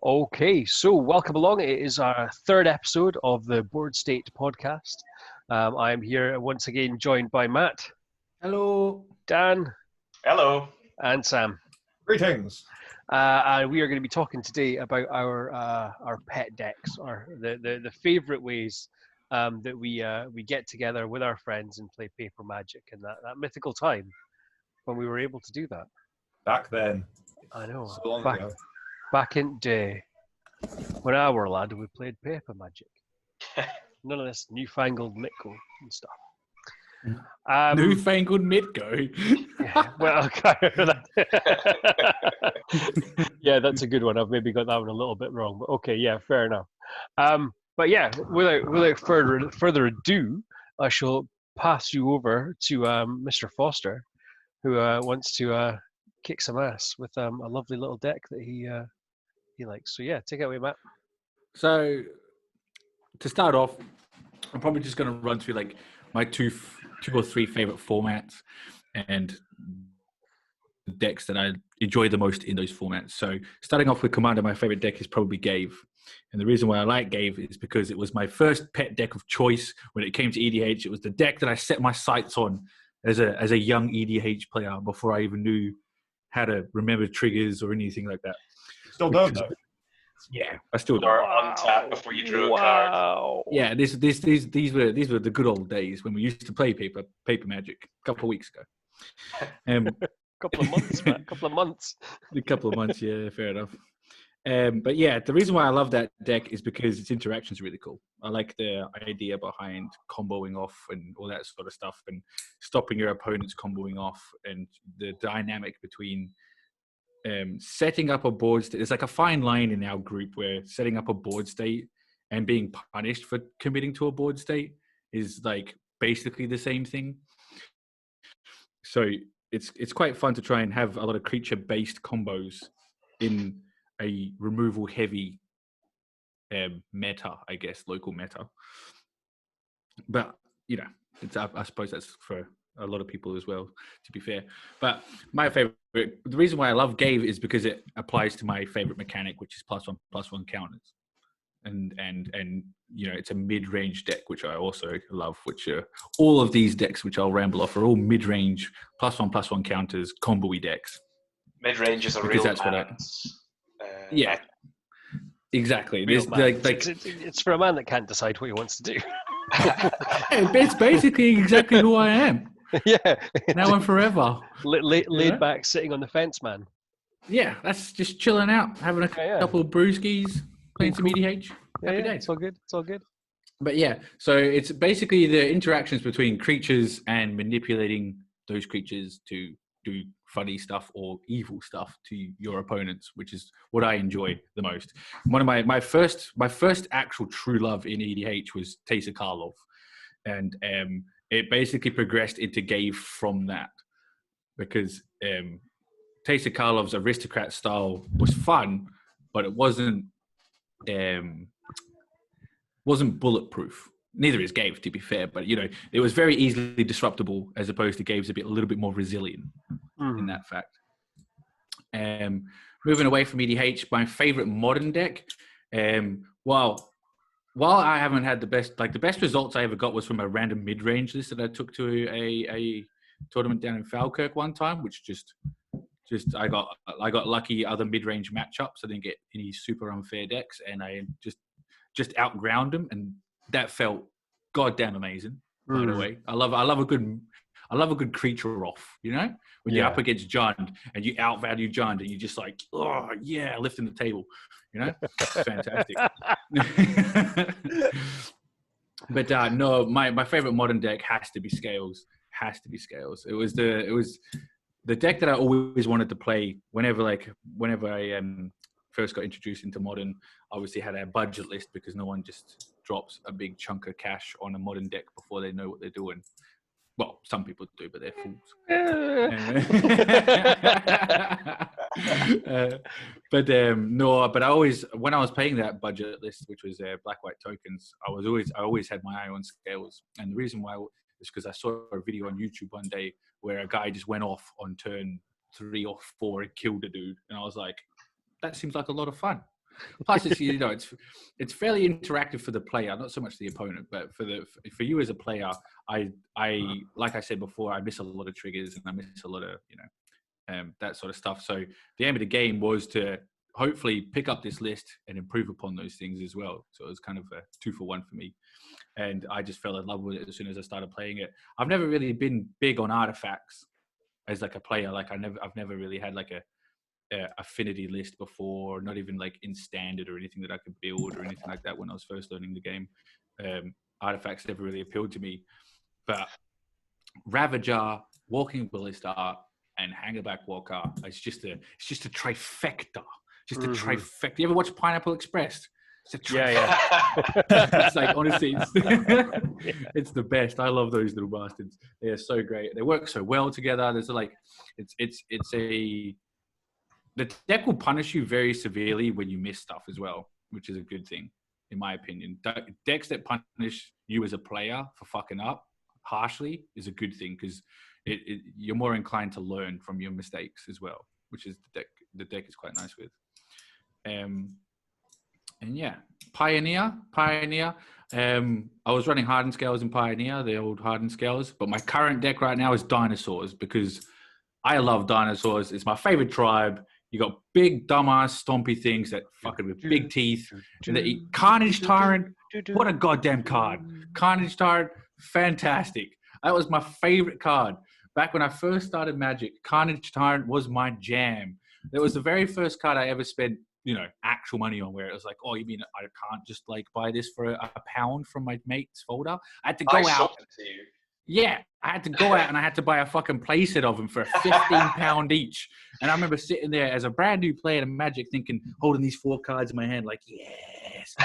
Okay, so welcome along. It is our third episode of the Board State podcast. I am here once again joined by Matt, Hello. Dan, Hello. and Sam. Greetings. And we are going to be talking today about our pet decks, or the favourite ways that we get together with our friends and play Paper Magic, and that mythical time when we were able to do that. Back then. I know. So long ago. Back in day, when I were a lad, we played Paper Magic. None of this newfangled Mitgo and stuff. Newfangled Mitgo? Yeah, well, yeah, that's a good one. I've maybe got that one a little bit wrong, but okay, yeah, fair enough. But yeah, without further ado, I shall pass you over to Mr. Foster, who wants to kick some ass with a lovely little deck that he likes. So yeah, take it away, Matt. So, to start off, I'm probably just going to run through like my two or three favorite formats and the decks that I enjoy the most in those formats. So, starting off with Commander, my favorite deck is probably Gave. And the reason why I like Gave is because it was my first pet deck of choice when it came to EDH. It was the deck that I set my sights on as a young EDH player before I even knew how to remember triggers or anything like that. Still don't though. Yeah, I still don't. Or untap before you drew a card. Yeah, these were the good old days when we used to play paper Magic a couple of weeks ago. Couple of months, Matt. Couple of months. A couple of months, yeah, fair enough. But yeah, the reason why I love that deck is because its interaction is really cool. I like the idea behind comboing off and all that sort of stuff, and stopping your opponent's comboing off, and the dynamic between setting up a board state. There's like a fine line in our group where setting up a board state and being punished for committing to a board state is like basically the same thing. So it's quite fun to try and have a lot of creature-based combos in a removal-heavy meta, I guess, local meta. But, you know, I suppose that's for a lot of people as well, to be fair. But my favorite, the reason why I love Gave is because it applies to my favorite mechanic, which is +1/+1 counters. And you know, it's a mid-range deck, which I also love, which all of these decks, which I'll ramble off, are all mid-range +1/+1 counters, combo-y decks. Mid-range is a Because real that's what yeah, exactly. It's for a man that can't decide what he wants to do. It's basically exactly who I am. Yeah. Now and forever. Laid back, sitting on the fence, man. Yeah, that's just chilling out, having a couple of brewskis, playing some EDH. Happy days. It's all good. It's all good. But yeah, so it's basically the interactions between creatures and manipulating those creatures to do funny stuff or evil stuff to your opponents, which is what I enjoy the most. One of my first actual true love in EDH was Teysa Karlov, and it basically progressed into Gave from that, because Teysa Karlov's aristocrat style was fun, but it wasn't bulletproof. Neither is Gave, to be fair, but you know, it was very easily disruptible, as opposed to Gave's a little bit more resilient in that fact. Moving away from EDH, my favorite modern deck, while I haven't had the best results I ever got was from a random mid-range list that I took to a tournament down in Falkirk one time, which just I got lucky other mid-range matchups. I didn't get any super unfair decks, and I just outground them, and that felt goddamn amazing. By the way, I love a good creature off. You know, when you're up against Jund and you outvalue Jund, and you just like, oh yeah, lifting the table. You know, it's fantastic. But no, my favorite modern deck has to be Scales. It was the deck that I always wanted to play whenever I first got introduced into modern. Obviously had a budget list, because no one just drops a big chunk of cash on a modern deck before they know what they're doing. Well, some people do, but they're fools. But I always, when I was playing that budget list, which was Black White Tokens, I always had my eye on Scales. And the reason why is because I saw a video on YouTube one day where a guy just went off on turn 3 or 4 and killed a dude, and I was like, that seems like a lot of fun. Plus, it's it's fairly interactive for the player, not so much the opponent, but for you as a player. I like I said before, I miss a lot of triggers and I miss a lot of that sort of stuff. So the aim of the game was to hopefully pick up this list and improve upon those things as well. So it was kind of a 2-for-1 for me. And I just fell in love with it as soon as I started playing it. I've never really been big on artifacts as like a player. Like I've never really had like a affinity list before, not even like in standard or anything that I could build or anything like that when I was first learning the game. Artifacts never really appealed to me. But Ravager, Walking Ballista, and Hangerback Walker, it's just a trifecta. Just a trifecta. You ever watch Pineapple Express? It's a trifecta. Yeah. It's like, honestly, it's the best. I love those little bastards. They're so great. They work so well together. There's like, the deck will punish you very severely when you miss stuff as well, which is a good thing, in my opinion. Decks that punish you as a player for fucking up harshly is a good thing, because you're more inclined to learn from your mistakes as well, which is the deck is quite nice with. And yeah, Pioneer. I was running Hardened Scales in Pioneer, the old Hardened Scales, but my current deck right now is Dinosaurs, because I love dinosaurs. It's my favorite tribe. You got big, dumbass, stompy things that fucking with big teeth. And they eat Carnage Tyrant. What a goddamn card. Carnage Tyrant, fantastic. That was my favorite card. Back when I first started Magic, Carnage Tyrant was my jam. That was the very first card I ever spent, actual money on, where it was like, oh, you mean I can't just like buy this for a pound from my mate's folder? I had to go out. Yeah, I had to go out and I had to buy a fucking playset of them for £15 each. And I remember sitting there as a brand new player in Magic thinking, holding these 4 cards in my hand, like, yes.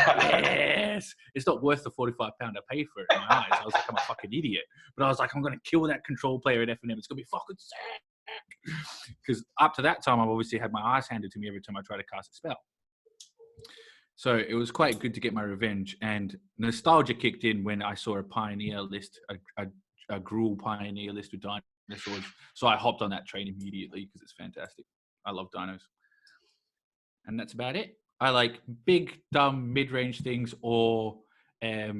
It's not worth the £45 I pay for it in my eyes. I was like, I'm a fucking idiot. But I was like, I'm going to kill that control player at FNM. It's going to be fucking sick. Because up to that time, I've obviously had my ass handed to me every time I try to cast a spell. So it was quite good to get my revenge. And nostalgia kicked in when I saw a Pioneer list, a Gruul Pioneer list with dinosaurs. So I hopped on that train immediately because it's fantastic. I love dinos. And that's about it. I like big, dumb, mid-range things, or I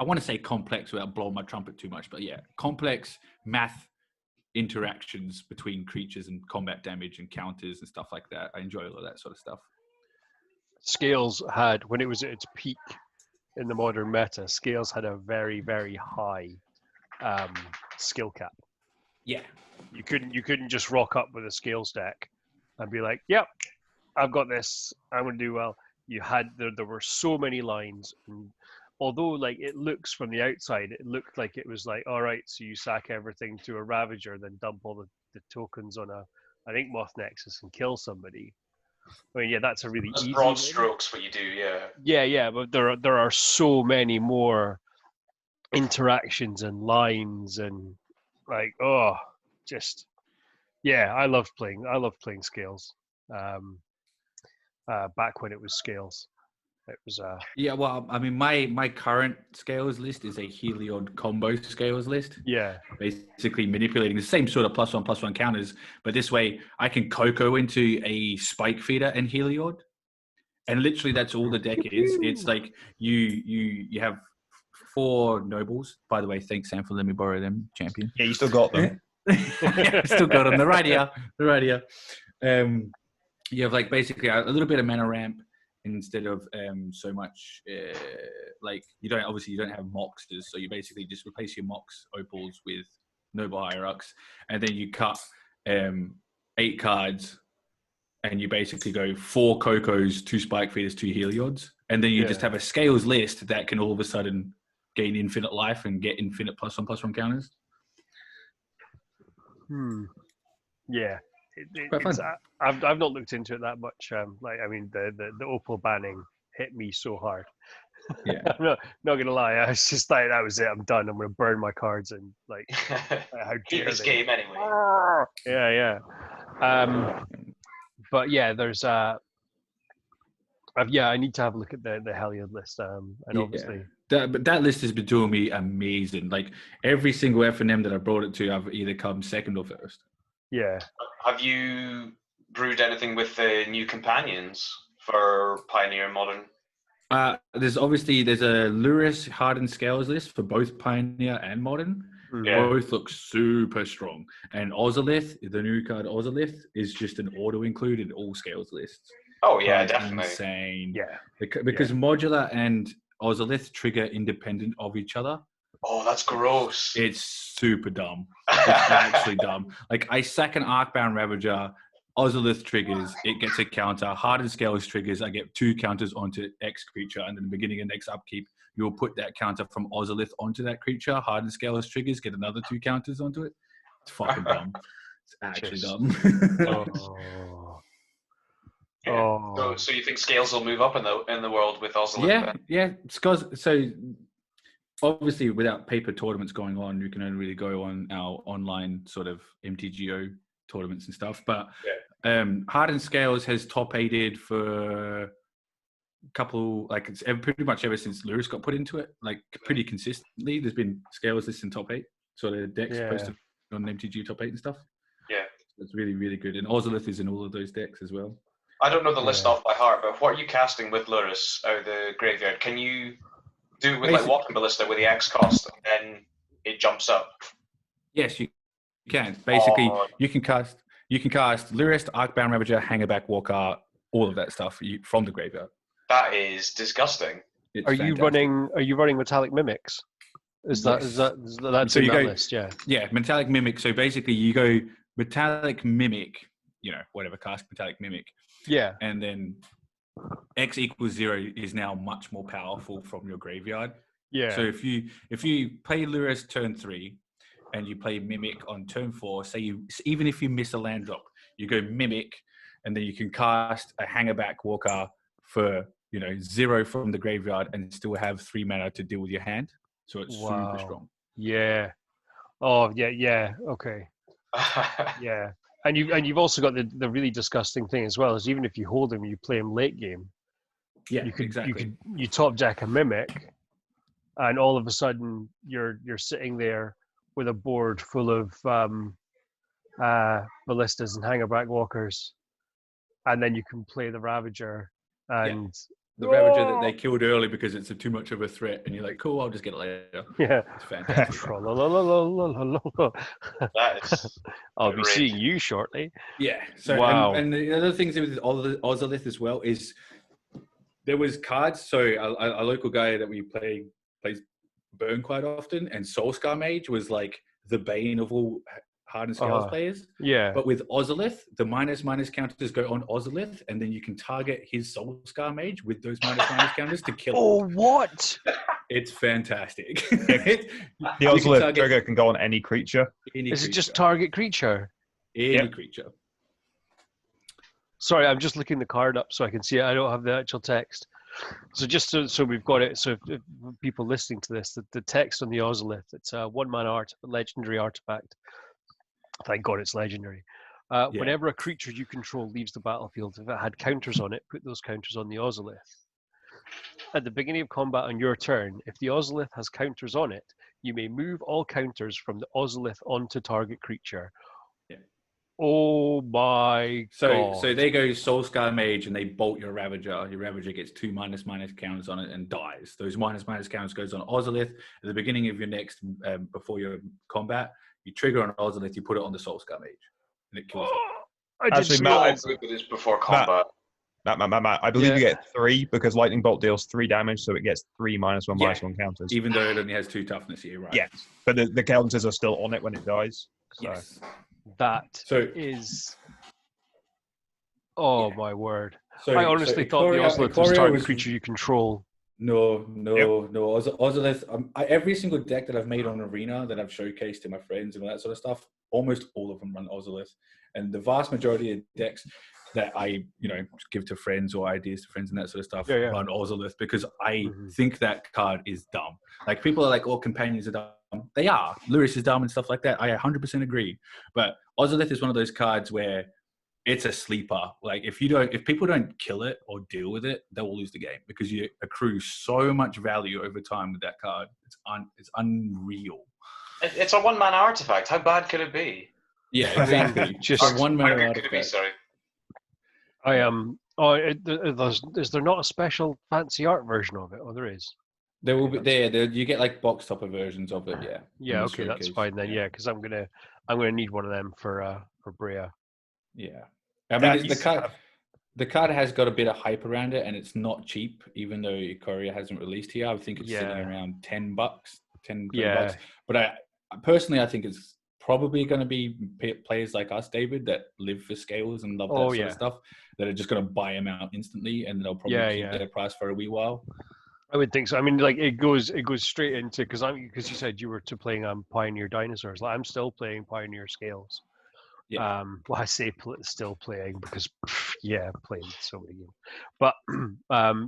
want to say complex without blowing my trumpet too much, but yeah, complex math interactions between creatures and combat damage and counters and stuff like that. I enjoy all of that sort of stuff. Scales had, when it was at its peak in the modern meta, Scales had a very, very high skill cap. Yeah. You couldn't just rock up with a Scales deck and be like, yep, I've got this, I'm going to do well. There were so many lines, and although like it looks from the outside, it looked like it was like, all right, so you sack everything to a Ravager, then dump all the tokens on I think Moth Nexus and kill somebody. I mean, yeah, that's a really That's easy broad way. strokes what you do, yeah. Yeah, but there are so many more interactions and lines and like, I love playing Scales. Back when it was Scales. It was yeah, well, I mean, my current Scales list is a Heliod combo Scales list. Yeah. Basically manipulating the same sort of +1/+1 counters, but this way I can Coco into a Spike Feeder and Heliod. And literally that's all the deck is. It's like you have 4 nobles. By the way, thanks, Sam, for letting me borrow them, champion. Yeah, you still got them. Still got them. They're right here. You have like basically a little bit of mana ramp instead of so much like you don't have Moxes, so you basically just replace your Mox Opals with Noble Hierarchs, and then you cut 8 cards, and you basically go 4 Cocos, 2 Spike Feeders, 2 Heliods, and then you just have a Scales list that can all of a sudden gain infinite life and get infinite +1/+1 counters. Yeah. I've not looked into it that much. The Opal banning hit me so hard. Yeah, I'm not gonna lie. I was just like, that was it. I'm done. I'm gonna burn my cards and like, how Beat dare this they? game anyway. Yeah. But yeah, there's I need to have a look at the Heliod list. And obviously. But that list has been doing me amazing. Like every single FNM that I brought it to, I've either come second or first. Yeah. Have you brewed anything with the new companions for Pioneer and Modern? There's a Lurrus Hardened Scales list for both Pioneer and Modern. Yeah. Both look super strong. And Ozolith, the new card Ozolith, is just an auto include in all scales lists. Oh yeah, definitely. Insane. Yeah. Because Modular and Ozolith trigger independent of each other. Oh, that's gross. It's super dumb. It's actually dumb. Like, I sack an Arcbound Ravager, Ozolith triggers, it gets a counter. Hardened Scales triggers, I get 2 counters onto X creature, and in the beginning of next upkeep, you'll put that counter from Ozolith onto that creature. Hardened Scales triggers, get another 2 counters onto it. It's fucking dumb. It's actually dumb. Oh. Yeah. Oh. So you think Scales will move up in the world with Ozolith? Yeah. So obviously, without paper tournaments going on, you can only really go on our online sort of MTGO tournaments and stuff. But Hardened Scales has top 8'd for a couple, like, it's pretty much ever since Lurrus got put into it, like, pretty consistently. There's been Scales lists in top 8, sort of decks posted on MTG top 8 and stuff. Yeah. It's really, really good. And Ozolith is in all of those decks as well. I don't know the list off by heart, but what are you casting with Lurrus out of the graveyard? Can you do it with like Walking Ballista with the X cost, and then it jumps up? Yes, you can. Basically, you can cast Lurrus, Arcbound Ravager, Hangerback Walker, all of that stuff from the graveyard. That is disgusting. It's Are you running Metallic Mimics? That's in that list? Yeah. Yeah, Metallic Mimic. So basically, you go Metallic Mimic, whatever, cast Metallic Mimic. Yeah. And then X equals 0 is now much more powerful from your graveyard. Yeah. So if you play Lurrus turn 3 and you play Mimic on turn 4, even if you miss a land drop, you go Mimic, and then you can cast a Hangerback Walker for 0 from the graveyard and still have 3 mana to deal with your hand. So it's super strong. Yeah. Oh yeah. Yeah. Okay. Yeah. And you've also got the really disgusting thing as well, is even if you hold him, you play him late game. Yeah, exactly. You top deck a Mimic, and all of a sudden you're sitting there with a board full of ballistas and Hangerback Walkers, and then you can play the Ravager and the Ravager that they killed early because it's too much of a threat, and you're like, cool, I'll just get it later. Yeah, it's fantastic. I'll be seeing you shortly. Yeah. So wow. And the other things with Ozolith as well is there was cards. So a local guy that we plays Burn quite often, and Soulscar Mage was like the bane of all Hardened Scales players. Yeah. But with Ozolith, the minus counters go on Ozolith, and then you can target his Soulscar Mage with those minus counters to kill him. Oh, what? It's fantastic. The Ozolith trigger can go on any creature. Is it just target creature? Any creature. Sorry, I'm just looking the card up so I can see it. I don't have the actual text. So just so we've got it, so if people listening to this, the text on the Ozolith, it's a 1-mana legendary artifact. Thank God it's legendary. Whenever a creature you control leaves the battlefield, if it had counters on it, put those counters on the Ozolith. At the beginning of combat on your turn, if the Ozolith has counters on it, you may move all counters from the Ozolith onto target creature. Yeah. Oh my God. So they go Soulscar Mage and they bolt your Ravager. Your Ravager gets 2 minus counters on it and dies. Those minus counters goes on Ozolith. At the beginning of your next, before your combat, you trigger on Ozolith, you put it on the Soulscar Mage, and it kills it. Actually, Matt, this before combat. Matt, I believe you get 3 because Lightning Bolt deals 3 damage, so it gets 3 -1/-1 counters. Even though it only has 2 toughness, you're right. Yeah, but the counters are still on it when it dies. So. Yes. That is... Oh my word. I honestly thought the Ozolith was target creature you control. No. Ozolith, every single deck that I've made on Arena that I've showcased to my friends and all that sort of stuff, almost all of them run Ozolith. And the vast majority of decks that I, give to friends or ideas to friends and that sort of stuff run Ozolith, because I think that card is dumb. Like, people are like, all companions are dumb. They are. Lurrus is dumb and stuff like that. I 100% agree. But Ozolith is one of those cards where it's a sleeper. Like, if people don't kill it or deal with it, they will lose the game, because you accrue so much value over time with that card. It's unreal. It's a 1-mana artifact. How bad could it be? Yeah, exactly. Just a 1-mana artifact. Could it be, sorry? I am. Oh, is there not a special fancy art version of it? Oh, there is. There will Okay, be there. You get like box topper versions of it. Yeah. Yeah. in the Okay, that's showcase. fine then. Yeah, because I'm gonna need one of them for Brea. Yeah. I mean, That the used to card. have- The card has got a bit of hype around it, and it's not cheap, even though Ikoria hasn't released here. I think it's sitting Yeah. around $10, 10, $20. Yeah. But I personally, I think it's probably going to be players like us, David, that live for scales and love that Oh, sort yeah. of stuff, that are just going to buy them out instantly, and they'll probably Yeah, keep yeah. their price for a wee while. I would think so. I mean, like it goes straight into because you said you were playing Pioneer Dinosaurs. Like, I'm still playing Pioneer Scales. Yeah. Well, I say still playing because yeah, playing so many games. But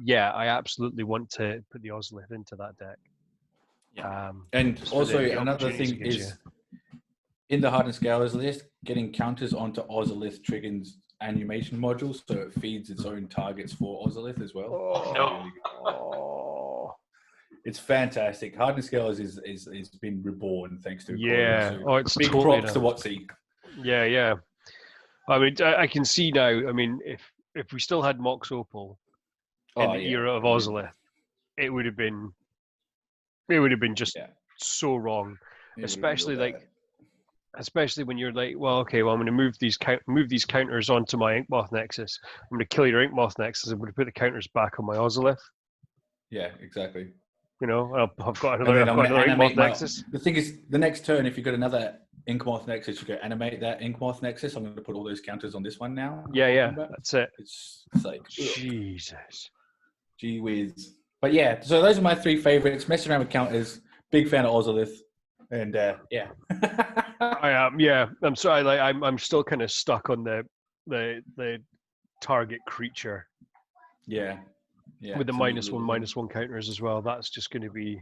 yeah, I absolutely want to put the Ozolith into that deck. And just for also the another opportunities thing it gives is in the Hardened Scales list, getting counters onto Ozolith triggers animation modules, so it feeds its own targets for Ozolith as well. Oh, no. oh, It's fantastic. Hardened Scales is been reborn thanks to yeah. Ikoria, so Oh, it's big totally props to enough. Watsy. Yeah, yeah. I mean, I can see now. I mean, if we still had Mox Opal in Oh, the yeah. era of Ozolith, it would have been just Yeah. so wrong. It would've been Especially real like, bad. especially when you're like, well, okay, well, I'm going to move these counters onto my Inkmoth Nexus. I'm going to kill your Inkmoth Nexus. I'm going to put the counters back on my Ozolith. Yeah, exactly. You know, I've got And another, then I've I'm got going to another animate Inkmoth my. Nexus. The thing is, the next turn, if you've got another Inkmoth Nexus, you go animate that Inkmoth Nexus. I'm going to put all those counters on this one now. Yeah, yeah, that's it. It's like, ugh, Jesus. gee whiz. But yeah, so those are my three favorites. Mess around with counters. Big fan of Ozolith. And yeah. I am. Yeah, I'm sorry. Like, I'm still kind of stuck on the target creature Yeah. Yeah. with the it's a neat little thing. -1/-1 counters as well. That's just going to be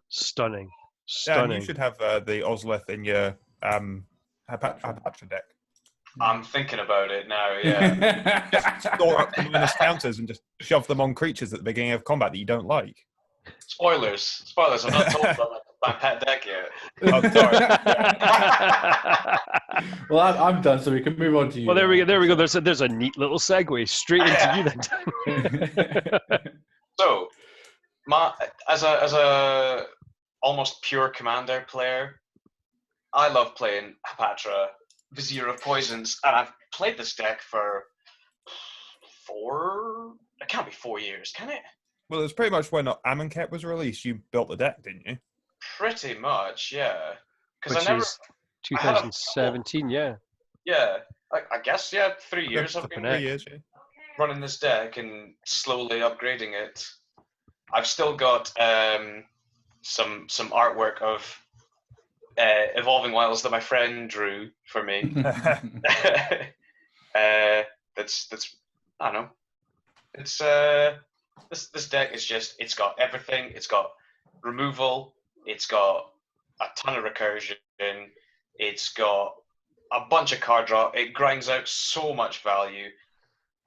stunning. Yeah, and you Stunning. should have the Ozolith in your Hapatra deck. I'm thinking about it now. Yeah. Store up the minus counters and just shove them on creatures at the beginning of combat that you don't like. Spoilers. I'm not told about my pet deck yet. Oh, sorry. Well, I'm done, so we can move on to you. Well, there we go. now. There we go. There's a neat little segue straight into you then. So, as a almost pure commander player, I love playing Hapatra, Vizier of Poisons, and I've played this deck for it can't be 4 years, can it? Well, it was pretty much when Amonkhet was released, you built the deck, didn't you? Pretty much, yeah. Because Which I never, is 2017. Yeah. yeah, I guess, yeah, 3 years I've Flipping been heck. 3 years, yeah. running this deck and slowly upgrading it. I've still got some artwork of Evolving Wilds that my friend drew for me. That's I don't know. It's this deck is just, it's got everything. It's got removal. It's got a ton of recursion. It's got a bunch of card draw. It grinds out so much value,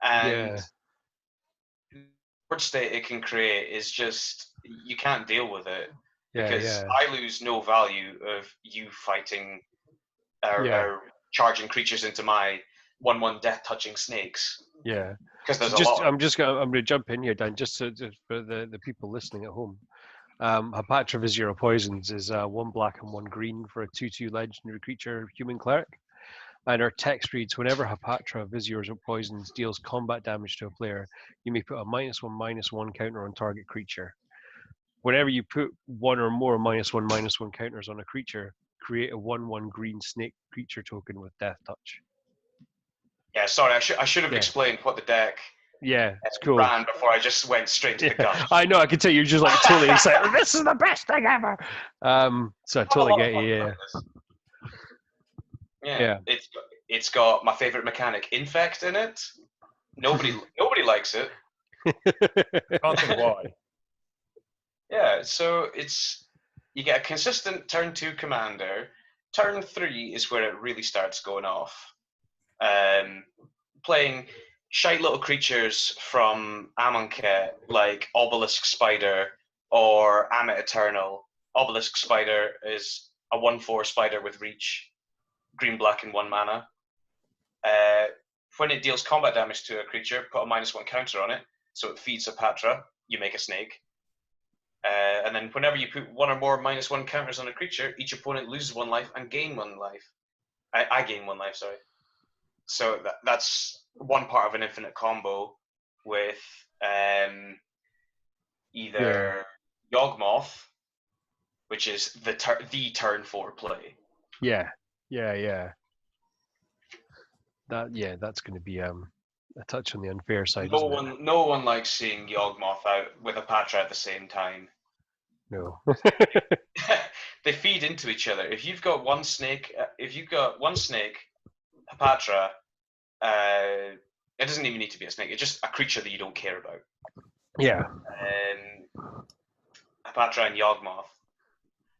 and the board state it can create is just, you can't deal with it. Yeah. Because Yeah. I lose no value of you fighting or charging creatures into my 1/1 death touching snakes. Yeah. Because there's So a lot. I'm going to jump in here, Dan, just for the people listening at home. Hapatra Vizier of Poisons is 1 black and 1 green for a 2/2 legendary creature, human cleric. And our text reads, whenever Hapatra Vizier of Poisons deals combat damage to a player, you may put a -1/-1 counter on target creature. Whenever you put one or more -1/-1 counters on a creature, create a 1/1 green snake creature token with Death Touch. Yeah, sorry, I should have Yeah. explained what the deck Yeah, it's cool. ran before I just went straight to the gut. I know, I can tell you're just like totally excited. This is the best thing ever. So I totally get you. Yeah. It's got my favorite mechanic, Infect, in it. Nobody likes it. Can't think why. Yeah, so you get a consistent turn 2 commander. Turn 3 is where it really starts going off. Playing shite little creatures from Amonkhet, like Obelisk Spider or Amit Eternal. Obelisk Spider is a 1/4 spider with reach, green, black, and 1 mana. when it deals combat damage to a creature, put a -1 counter on it, so it feeds a Patra. You make a snake. And then whenever you put one or more -1 counters on a creature, each opponent loses 1 life and gain 1 life. I gain 1 life, sorry. So that's one part of an infinite combo with either Yawgmoth, which is the turn 4 play. Yeah. That's going to be a touch on the unfair side. No one likes seeing Yawgmoth out with a Patra at the same time. No. They feed into each other. If you've got one snake, a Patra, it doesn't even need to be a snake. It's just a creature that you don't care about. Yeah. A Patra and Yawgmoth.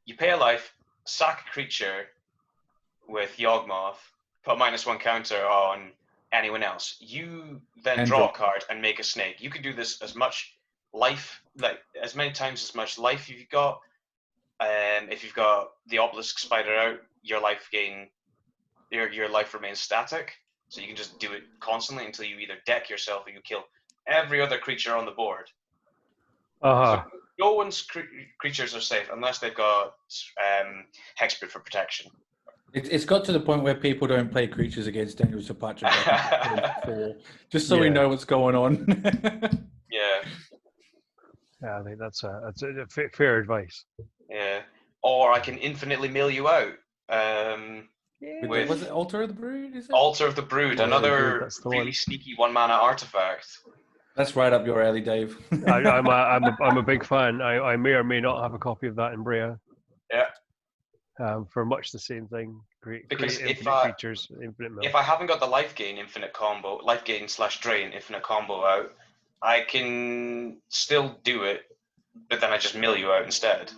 You pay a life, sack a creature with Yawgmoth, put a -1 counter on anyone else. You then draw a card and make a snake. You can do this as much life, like as many times as much life you've got. If you've got the Obelisk Spider out, your life remains static. So you can just do it constantly until you either deck yourself or you kill every other creature on the board. So no one's creatures are safe unless they've got Hexproof for protection. It's got to the point where people don't play creatures against Daniel Zapatra, just so we know what's going on. Yeah. Yeah, I think that's a fair advice. Yeah. Or I can infinitely mill you out. Was it Altar of the Brood? Is it? Altar of the Brood, another really one. sneaky 1-mana artifact. That's right up your alley, Dave. I'm a big fan. I may or may not have a copy of that in Brea. Yeah. For much the same thing. Great infinite creatures, infinite mill. If I haven't got the life gain /drain infinite combo out, I can still do it, but then I just mill you out instead.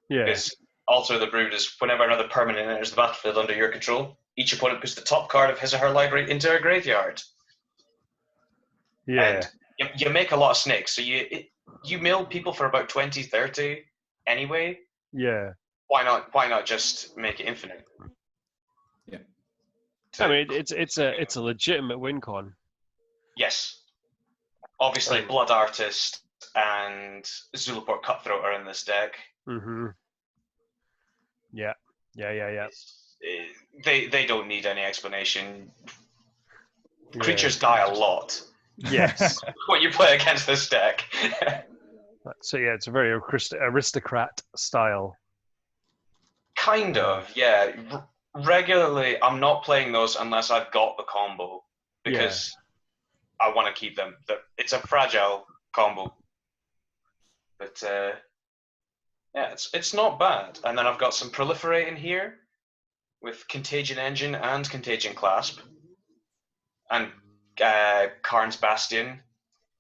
Yeah. Because Altar of the Brood is whenever another permanent enters the battlefield under your control, each opponent puts the top card of his or her library into a graveyard. Yeah. And you make a lot of snakes, so you mill people for about 20, 30 anyway. Yeah. Why not just make it infinite? Yeah. I mean, it's a legitimate win con. Yes. Obviously, Blood Artist and Zulaport Cutthroat are in this deck. Mm-hmm. Yeah. They don't need any explanation. Creatures die a lot. Yes. When you play against this deck. So yeah, it's a very aristocrat style. Kind of, yeah. Regularly, I'm not playing those unless I've got the combo because I want to keep them. It's a fragile combo, but yeah, it's not bad. And then I've got some Proliferate in here with Contagion Engine and Contagion Clasp, and Karn's Bastion,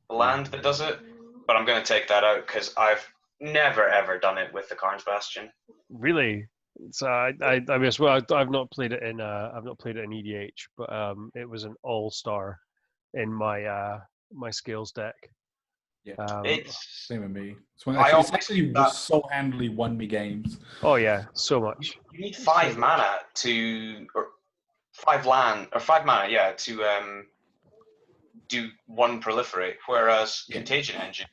the land that does it. But I'm going to take that out because I've never ever done it with the Karn's Bastion. Really? So I mean, as well, I've not played it in EDH, but it was an all-star in my my Scales deck. Yeah, same with me. It's actually so handily won me games. Oh yeah, so much. You need 5 mana or 5 mana, yeah, to do 1 Proliferate. Whereas Contagion Engine,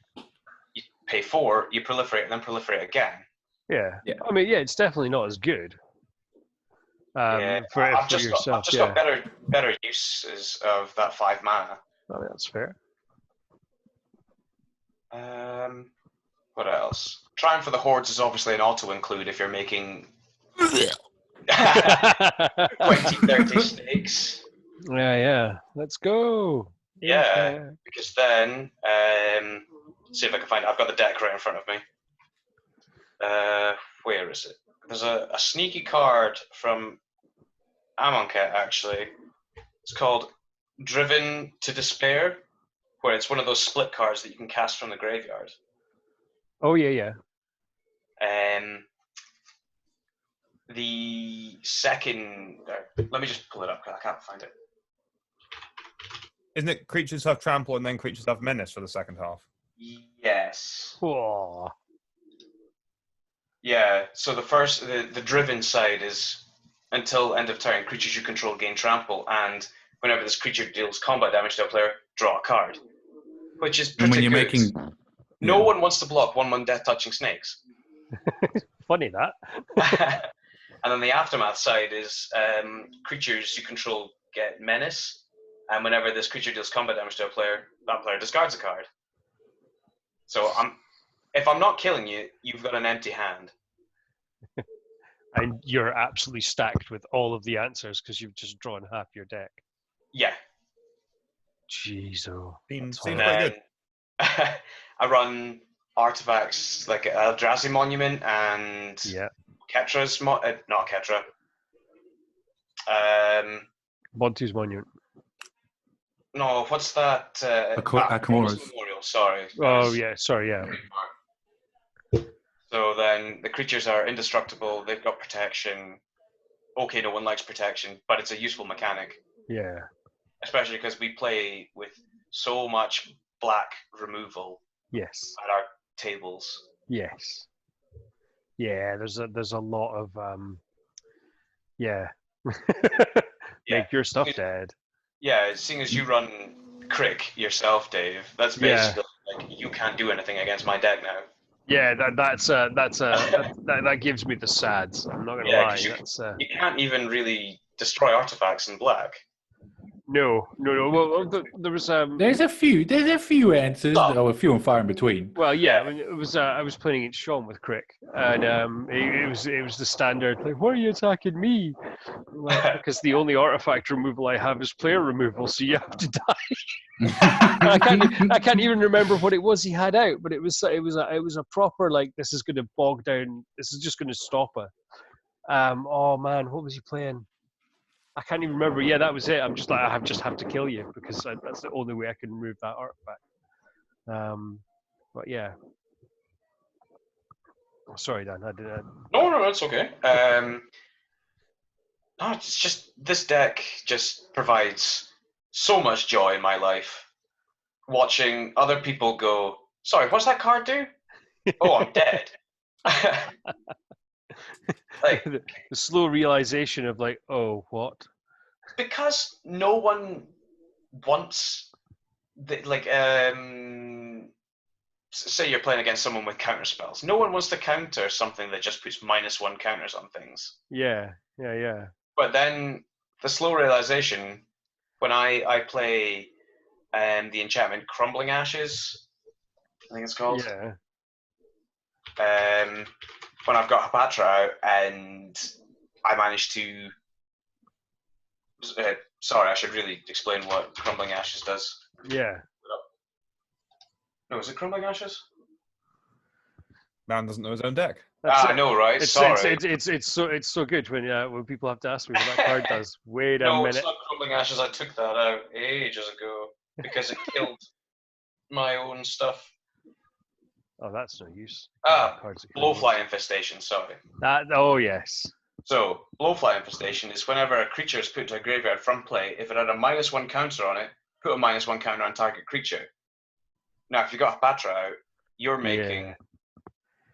you pay 4, you proliferate, and then proliferate again. Yeah. I mean, yeah, it's definitely not as good. For yourself. I've just got better uses of that 5 mana. I mean, that's fair. What else? Triumph for the Hordes is obviously an auto-include if you're making 20, 30 snakes. Yeah. Let's go. Yeah, because then, see if I can find it. I've got the deck right in front of me. Where is it? There's a sneaky card from Amonkhet, actually. It's called Driven to Despair, where it's one of those split cards that you can cast from the graveyard. Oh, yeah. The second... let me just pull it up, because I can't find it. Isn't it creatures have trample and then creatures have menace for the second half? Yes. Whoa. Yeah, so the driven side is until end of turn, creatures you control gain trample, and whenever this creature deals combat damage to a player, draw a card. Which is And pretty when you're good. making, No yeah. one wants to block 1/1 death touching snakes. Funny that. And then the aftermath side is creatures you control get menace, and whenever this creature deals combat damage to a player, that player discards a card. So if I'm not killing you, you've got an empty hand. And you're absolutely stacked with all of the answers because you've just drawn half your deck. Yeah. Jeez, oh. Seems And pretty good. then I run artifacts like Eldrazi Monument and Yeah. Ketra's not Ketra. Bontu's Monument. No, what's that? Akomora's. Memorial, sorry. Oh, yeah. Sorry, yeah. So then the creatures are indestructible, they've got protection. Okay, no one likes protection, but it's a useful mechanic. Yeah. Especially because we play with so much black removal Yes. at our tables. Yes. Yeah, there's a lot of yeah. Yeah. Make your stuff dead. Yeah, seeing as you run Crick yourself, Dave, that's Yeah. basically like you can't do anything against my deck now. Yeah, that gives me the sads. I'm not gonna Yeah, lie. 'cause you- That's You can't even really destroy artifacts in black. no. Well, there was There's a few answers, Oh. or a few and far in between. Well, yeah, I mean, it was. I was playing against Sean with Crick, and it was the standard. Like, why are you attacking me? Like, because the only artifact removal I have is player removal, so you have to die. I can't even remember what it was he had out, but it was a proper like this is going to bog down. This is just going to stop it. Oh man, what was he playing? I can't even remember. Yeah, that was it. I'm just like I just have to kill you because that's the only way I can remove that artifact. But yeah. Oh, sorry, Dan. No, that's okay. No, it's just this deck just provides so much joy in my life. Watching other people go, sorry, what's that card do? Oh, I'm dead. Like, the slow realization of like, oh, what? because no one wants say you're playing against someone with counter spells. No one wants to counter something that just puts -1 counters on things. Yeah. But then the slow realization when I play the enchantment Crumbling Ashes, I think it's called. Yeah. When I've got Hapatra out and I manage to sorry, I should really explain what Crumbling Ashes does. Yeah. No, is it Crumbling Ashes? Man doesn't know his own deck. That's I it. know, right? It's Sorry. it's so good when people have to ask me what that card does. Wait a No, it's minute. not Crumbling Ashes. I took that out ages ago because it killed my own stuff. Oh, that's no use. Blowfly Infestation, sorry. Oh yes. So, Blowfly Infestation is whenever a creature is put into a graveyard from play, if it had a -1 counter on it, put a -1 counter on target creature. Now, if you got Hapatra out, you're making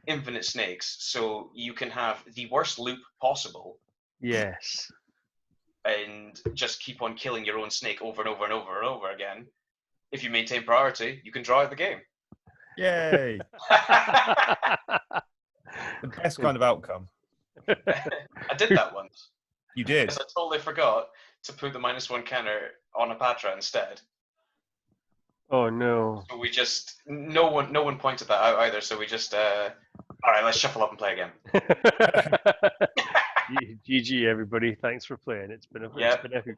infinite snakes, so you can have the worst loop possible Yes. and just keep on killing your own snake over and over and over and over again. If you maintain priority, you can draw out the game. Yay! The best kind of outcome. I did that once. You did. Because I totally forgot to put the -1 counter on Hapatra instead. Oh no. So we just no one pointed that out either. So we just all right, let's shuffle up and play again. GG everybody. Thanks for playing. It's been a hoot.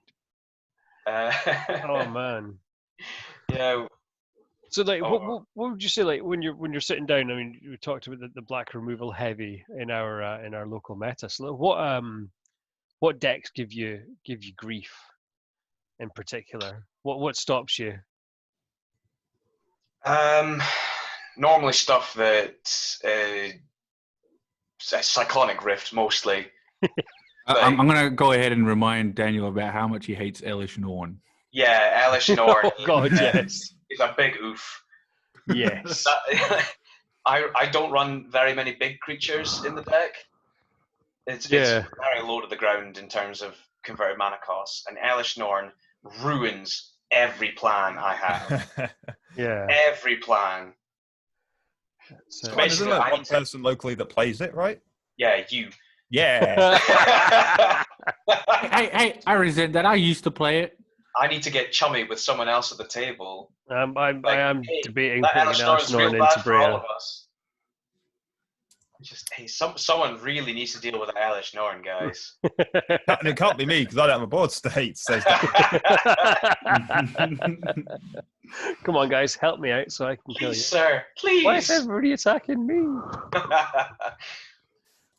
Oh man. Yeah. So like, what would you say like when you're sitting down? I mean, we talked about the black removal heavy in our local meta. So what decks give you grief in particular? What stops you? Normally stuff that Cyclonic Rift mostly. I'm going to go ahead and remind Daniel about how much he hates Elish Norn. Yeah, Elish Norn. Oh God, yes. He's a big oof. Yes. I don't run very many big creatures in the deck. It's very low to the ground in terms of converted mana costs. And Elish Norn ruins every plan I have. Yeah. Every plan. So, So Fine, isn't basically, there I one need to- person locally that plays it, right? Yeah, you. Yeah. Hey, I resent that. I used to play it. I need to get chummy with someone else at the table. I Like, am hey, debating that putting Alice an Norris Alice is real Norn bad into for all Brea. of us. Just hey, someone really needs to deal with Alice Norn, guys. And it can't be me because I don't have a board state, says Dan. Come on, guys, help me out so I can kill Please, you. sir, Why is please. everybody attacking me?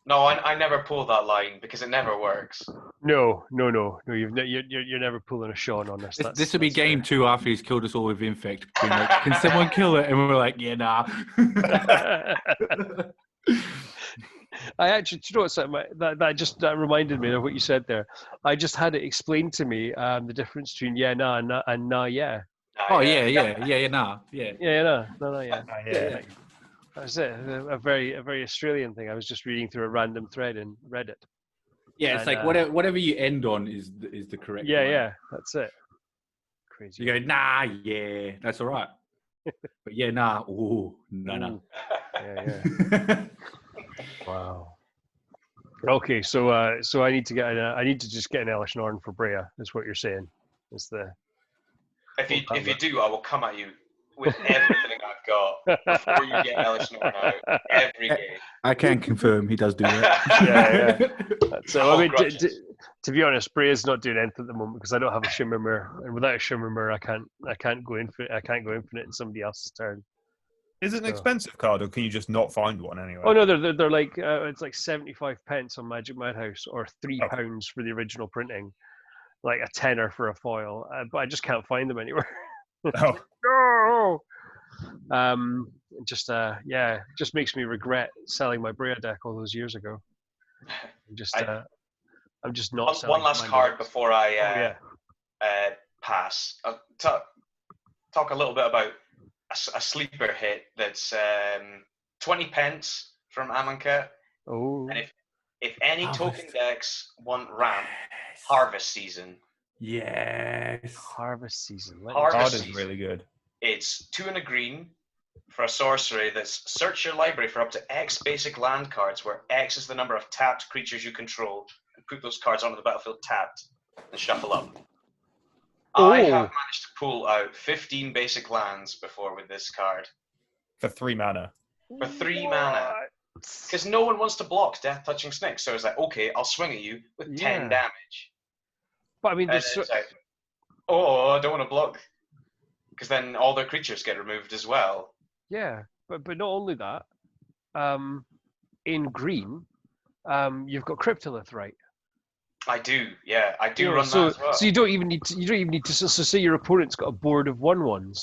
No, I never pull that line because it never works. No. You're never pulling a Sean on us. This will be game 2 after he's killed us all with infect. Being like, can someone kill it? And we're like, yeah, nah. I actually, do you know what? That reminded me of what you said there. I just had it explained to me the difference between yeah, nah, and nah, yeah. Oh yeah, nah, yeah. Yeah, no, yeah. Yeah. That was it. A very Australian thing. I was just reading through a random thread in Reddit. Yeah, it's And, like whatever you end on is the correct one. Yeah, that's it. Crazy. You go, nah, yeah, that's all right. But yeah, nah, ooh, nah. Yeah. Wow. Okay, so I need to just get an Elish Norn for Brea. Is what you're saying? Is the If you do, I will come at you with everything I've got before you get Alice Norn out every game. I can confirm he does do that. Yeah. So I mean, grudges. to be honest, Brea's not doing anything at the moment because I don't have a Shimmermere, and without a Shimmermere, I can't go infinite. I can't go infinite in somebody else's turn. Is it an So- expensive card, or can you just not find one anyway? Oh no, they're like it's like 75 pence on Magic Madhouse or £3 Oh. for the original printing, like a tenner for a foil. But I just can't find them anywhere. Oh, No. Just makes me regret selling my Brea deck all those years ago. I'm just not selling. One last Commander card decks. before I pass. I'll talk a little bit about a sleeper hit that's 20 pence from Amonkhet. Oh, And if any Harvest. token decks want ramp, Harvest Season. Yes. Harvest Season. Harvest card is season. really good. It's 2 and a green for a sorcery that's search your library for up to X basic land cards, where X is the number of tapped creatures you control, and put those cards onto the battlefield tapped and shuffle up. I have managed to pull out 15 basic lands before with this card For 3 mana. for 3 mana. Because no one wants to block Death Touching Snakes, so it's like, okay, I'll swing at you with 10 Yeah. damage. But I mean, And there's then it's like, oh, I don't want to block. Because then all their creatures get removed as well. yeah, but not only that. In green, you've got Cryptolith, right? I do, yeah. I do Yeah, run so, that as well. So you don't even need to. So say your opponent's got a board of 1/1s,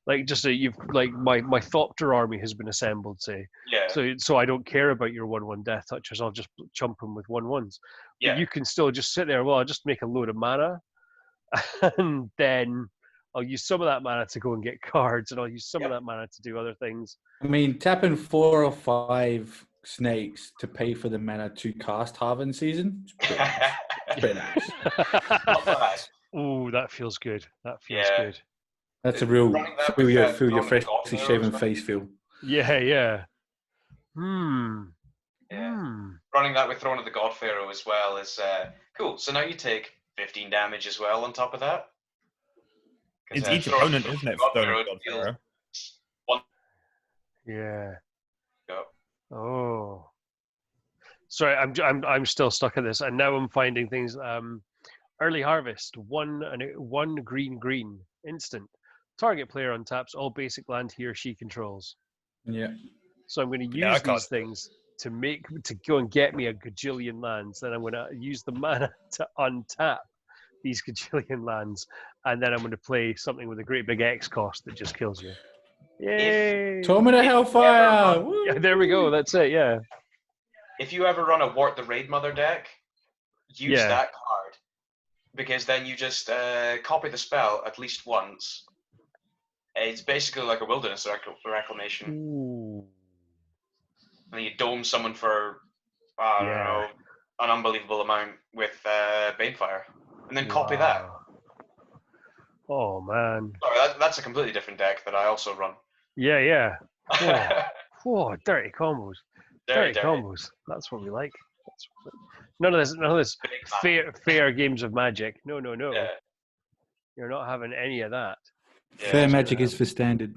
like just you've like my Thopter army has been assembled, say. yeah, So I don't care about your 1/1 Death Touchers. I'll just chump them with 1/1s. But yeah. you can still just sit there. Well, I'll just make a load of mana, and then I'll use some of that mana to go and get cards, and I'll use some of that mana to do other things. I mean, tapping 4 or 5 snakes to pay for the mana to cast Harvest Season. Pretty nice. Not bad. Oh, that feels good. That feels Yeah. good. That's a real Running that feel with, your Throne of freshly God shaven Pharaohs, face feel. Yeah. Yeah. Hmm. Running that with Throne of the God Pharaoh as well is cool. So now you take 15 damage as well on top of that. 'Cause, It's each Throne of opponent, the isn't it? God For Pharaoh God deals Pharaoh? Yeah. Go. Oh. Sorry, I'm still stuck at this, and now I'm finding things. Early harvest, one green instant. Target player untaps all basic land he or she controls. Yeah. So I'm going to use Yeah, I can't these things to go and get me a gajillion lands. Then I'm going to use the mana to untap these gajillion lands, and then I'm going to play something with a great big X cost that just kills you. Yay! Torment of Hellfire! Woo! Yeah, there we go. That's it. Yeah. If you ever run a Wart the Raid Mother deck, use Yeah. that card. Because then you just copy the spell at least once. It's basically like a Wilderness Reclamation. Ooh. And then you dome someone for, I don't Yeah. know, an unbelievable amount with Banefire. And then copy that. Wow. Oh man. Sorry, that's a completely different deck that I also run. Yeah. Whoa, dirty combos. Dirty. Combos. That's what we like. None of this Big man. fair games of Magic. No. Yeah. You're not having any of that. Fair magic is for standard.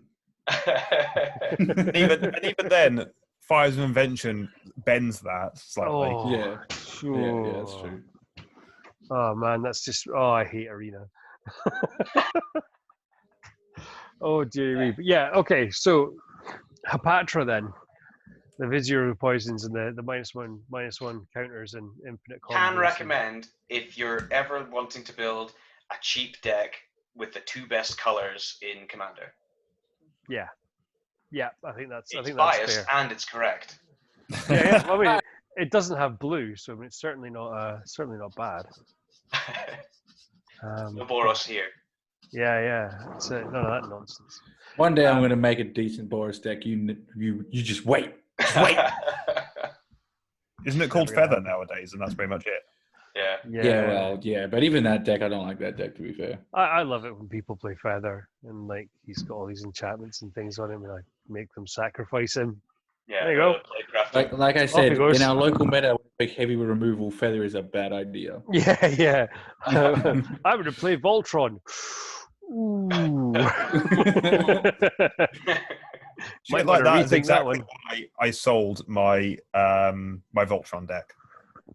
And even then, Fires of Invention bends that slightly. Oh, Yeah, that's true. Oh man, that's just. Oh, I hate Arena. Oh dear me. But yeah. Okay. So, Hapatra then. The Vizier Poisons and the -1/-1 counters and infinite combos. Can recommend if you're ever wanting to build a cheap deck with the 2 best colors in Commander. Yeah, I think that's It's that's biased fair. and it's correct. Yeah. Well, I mean, it doesn't have blue, so I mean, it's certainly not bad. No Boros here. Yeah. It's none of that nonsense. One day I'm going to make a decent Boris deck. You just wait. Wait. Isn't it called Never gonna Feather nowadays? And that's pretty much it. Yeah. But even that deck, I don't like that deck, to be fair. I love it when people play Feather and like he's got all these enchantments and things on him, and I make them sacrifice him. Yeah. There you go. Playcraft. Like I Off said, he goes. in our local meta, heavy removal, Feather is a bad idea. Yeah. I'm going to play Voltron. Ooh. Might Shit want like to that is rethink exactly that one. why I sold my my Voltron deck.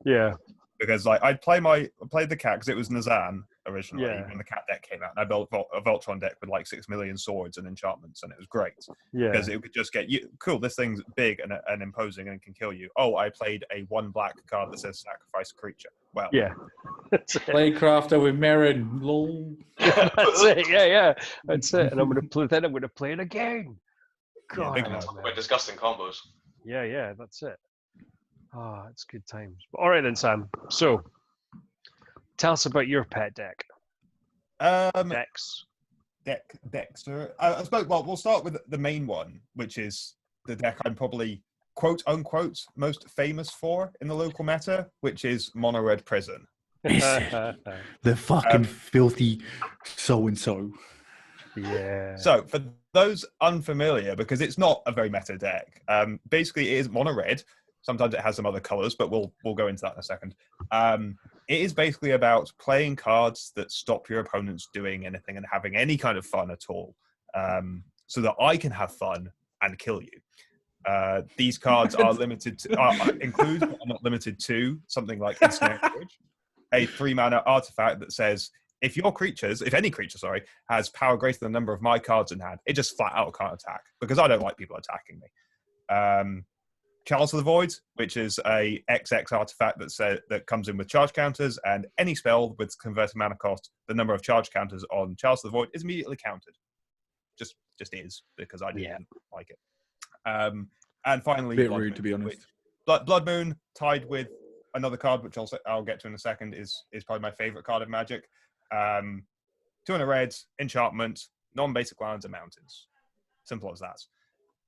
Yeah. Because like I played the cat because it was Nazan originally Yeah. when the cat deck came out, and I built a Voltron deck with like 6 million swords and enchantments, and it was great Yeah. because it could just get you. Cool, this thing's big and imposing and can kill you. Oh, I played a 1 black card that says sacrifice a creature. Well, Yeah. That's it. Playcrafter with Marin. Lol. That's it. Yeah. That's it. And I'm going to play it again. Yeah, God, big man. no. We're discussing combos. Yeah. That's it. Ah, it's good times. All right then, Sam. So, tell us about your pet deck. Decks. Dexter. I suppose. Well, we'll start with the main one, which is the deck I'm probably quote unquote most famous for in the local meta, which is Mono Red Prison. Yeah. The fucking filthy so-and-so. So for those unfamiliar, because it's not a very meta deck, basically it is mono red. Sometimes it has some other colors, but we'll go into that in a second. It is basically about playing cards that stop your opponents doing anything and having any kind of fun at all, so that I can have fun and kill you. These cards are limited to, include but are not limited to something like Ensnared Bridge, a 3-mana artifact that says if any creature, has power greater than the number of my cards in hand, it just flat out can't attack because I don't like people attacking me. Chalice of the Void, which is a XX artifact that comes in with charge counters, and any spell with converted mana cost, the number of charge counters on Chalice of the Void is immediately counted. Just is because I didn't like it. And finally, Bit Blood rude, Moon, to be honest. Blood Moon tied with another card, which I'll get to in a second, is probably my favorite card of Magic. 200 reds, enchantment, non-basic lands and mountains. Simple as that.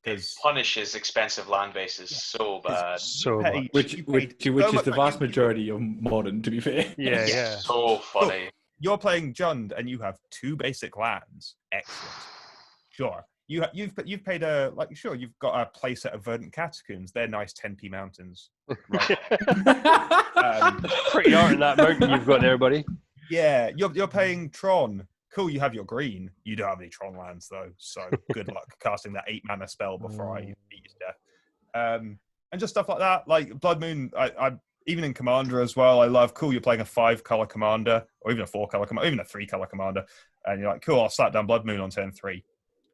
It punishes expensive land bases so bad. So much. Which is the vast majority of modern, to be fair. Yeah. So funny. You're playing Jund and you have 2 basic lands. Excellent. Sure. You've paid you've got a playset of Verdant Catacombs. They're nice 10p mountains. Right. Pretty art in that mountain you've got there, buddy. Yeah, you're paying Tron. Cool, you have your green. You don't have any Tron lands though, so good luck casting that 8-mana spell before I beat you to death. And just stuff like that, like Blood Moon. I even in Commander as well. I love. Cool, you're playing a 5-color commander, or even a 4-color commander, even a 3-color commander, and you're like, cool, I'll slap down Blood Moon on turn 3.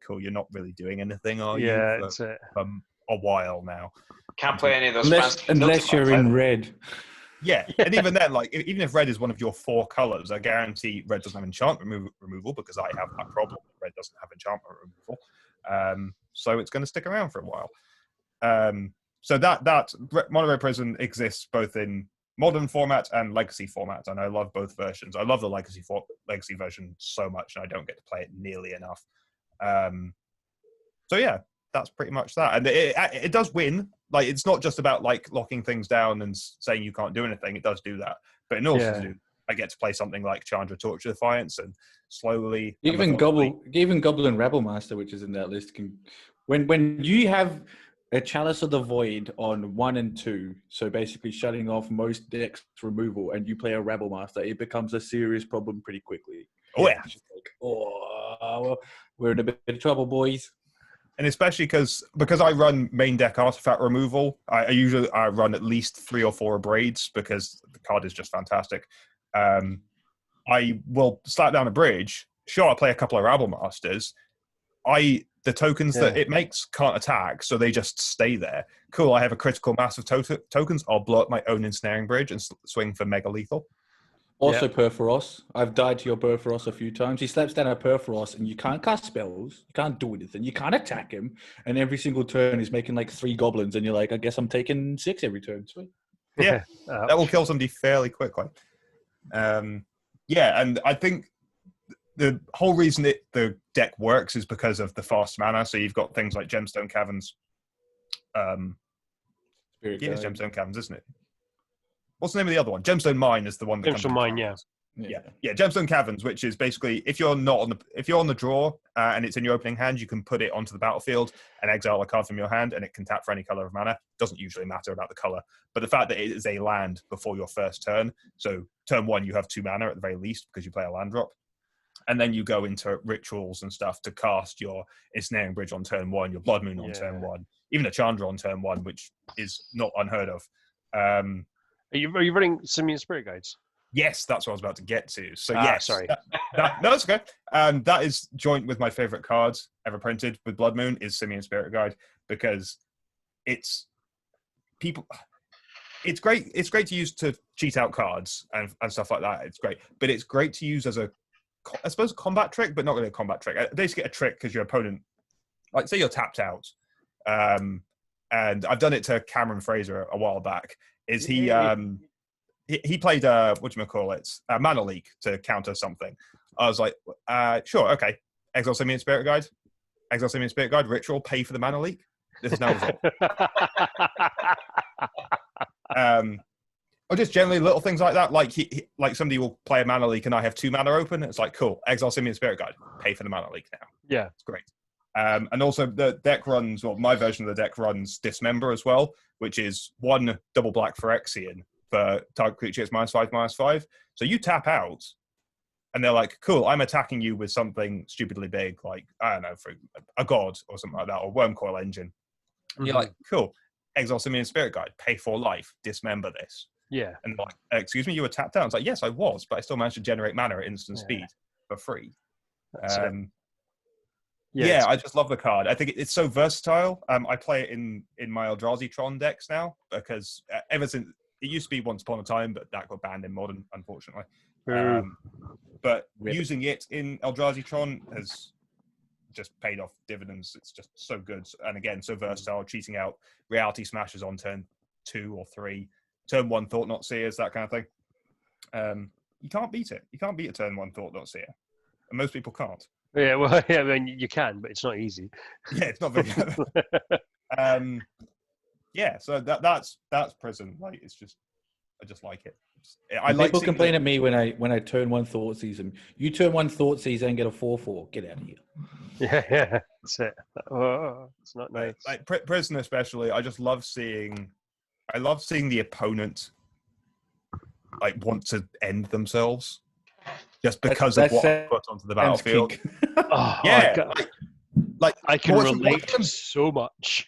Cool, you're not really doing anything, are you? Yeah, that's it. A while now. Can't play any of those Unless you're in red. Yeah, and even then, like, even if red is one of your 4 colors, I guarantee red doesn't have enchantment removal because I have a problem. Red doesn't have enchantment removal, so it's going to stick around for a while. So that Mono Red Prison exists both in modern format and legacy format, and I love both versions. I love the legacy version so much, and I don't get to play it nearly enough. So yeah, that's pretty much that, and it does win. Like, it's not just about like locking things down and saying you can't do anything. It does do that, but in order to do, I get to play something like Chandra Torture Defiance and slowly. Even Goblin Rebel Master, which is in that list, can when you have a Chalice of the Void on 1 and 2, so basically shutting off most decks removal, and you play a Rebel Master, it becomes a serious problem pretty quickly. Oh yeah. It's just like, oh, we're in a bit of trouble, boys. And especially because I run main deck artifact removal, I usually run at least 3 or 4 Braids because the card is just fantastic. I will slap down a bridge. Sure, I'll play a couple of Rabble Masters. The tokens that it makes can't attack, so they just stay there. Cool, I have a critical mass of tokens. I'll blow up my own ensnaring bridge and swing for mega lethal. Also, Perforos. I've died to your Perforos a few times. He slaps down a Perforos, and you can't cast spells. You can't do anything. You can't attack him. And every single turn, he's making like 3 goblins, and you're like, I guess I'm taking 6 every turn. Sweet. Yeah, that will kill somebody fairly quickly. And I think the whole reason the deck works is because of the fast mana. So you've got things like Gemstone Caverns. It's Gemstone Caverns, isn't it? What's the name of the other one? Gemstone Mine is the one that Gemstone Mine, yeah. Gemstone Caverns, which is basically if you're on the draw and it's in your opening hand, you can put it onto the battlefield and exile a card from your hand, and it can tap for any color of mana. Doesn't usually matter about the color, but the fact that it is a land before your first turn, so turn 1 you have 2 mana at the very least because you play a land drop, and then you go into rituals and stuff to cast your Ensnaring Bridge on turn 1, your Blood Moon on turn 1, even a Chandra on turn 1, which is not unheard of. Are you running Simian Spirit Guides? Yes, that's what I was about to get to. So sorry. No, it's okay. That is joint with my favorite cards ever printed with Blood Moon is Simian Spirit Guide, because it's great. It's great to use to cheat out cards and stuff like that. It's great, but it's great to use as I suppose a combat trick, but not really a combat trick. Basically, a trick because your opponent, like say you're tapped out, and I've done it to Cameron Fraser a while back. Is he played Mana Leak to counter something. I was like, sure, okay. Exile Simian Spirit Guide, Ritual, pay for the Mana Leak. This is now resolved. Or just generally little things like that. Like like somebody will play a Mana Leak and I have 2 mana open. It's like, cool, Exile Simian Spirit Guide, pay for the Mana Leak now. Yeah, it's great. And also the deck runs, or my version of the deck runs Dismember as well, which is 1 double black Phyrexian for target creature gets -5/-5. So you tap out, and they're like, cool, I'm attacking you with something stupidly big, like, I don't know, for a god or something like that, or Wormcoil Engine. And you're like, cool, Exile Simian Spirit Guide, pay for life, dismember this. Yeah. And like, excuse me, you were tapped out. It's like, yes, I was, but I still managed to generate mana at instant speed for free. I just love the card. I think it's so versatile. I play it in my Eldrazi Tron decks now because ever since it used to be Once Upon a Time, but that got banned in Modern, unfortunately. But using it in Eldrazi Tron has just paid off dividends. It's just so good, and again, so versatile. Cheating out Reality Smashers on turn 2 or 3, turn 1 Thought Not Seers, that kind of thing. You can't beat it. You can't beat a turn 1 Thought Not Seer, and most people can't. Yeah, well, I mean, you can, but it's not easy. Yeah, it's not very. So that's Prison. Like, it's just, I just like it. People complain at me when I turn 1 Thought Seize them. You turn 1 Thought Seize and get a 4/4. Get out of here. Yeah, that's it. Oh, it's not nice. Like Prison, especially, I just love seeing. I love seeing the opponent like want to end themselves. Just because of what I put onto the battlefield. Like I can relate so much.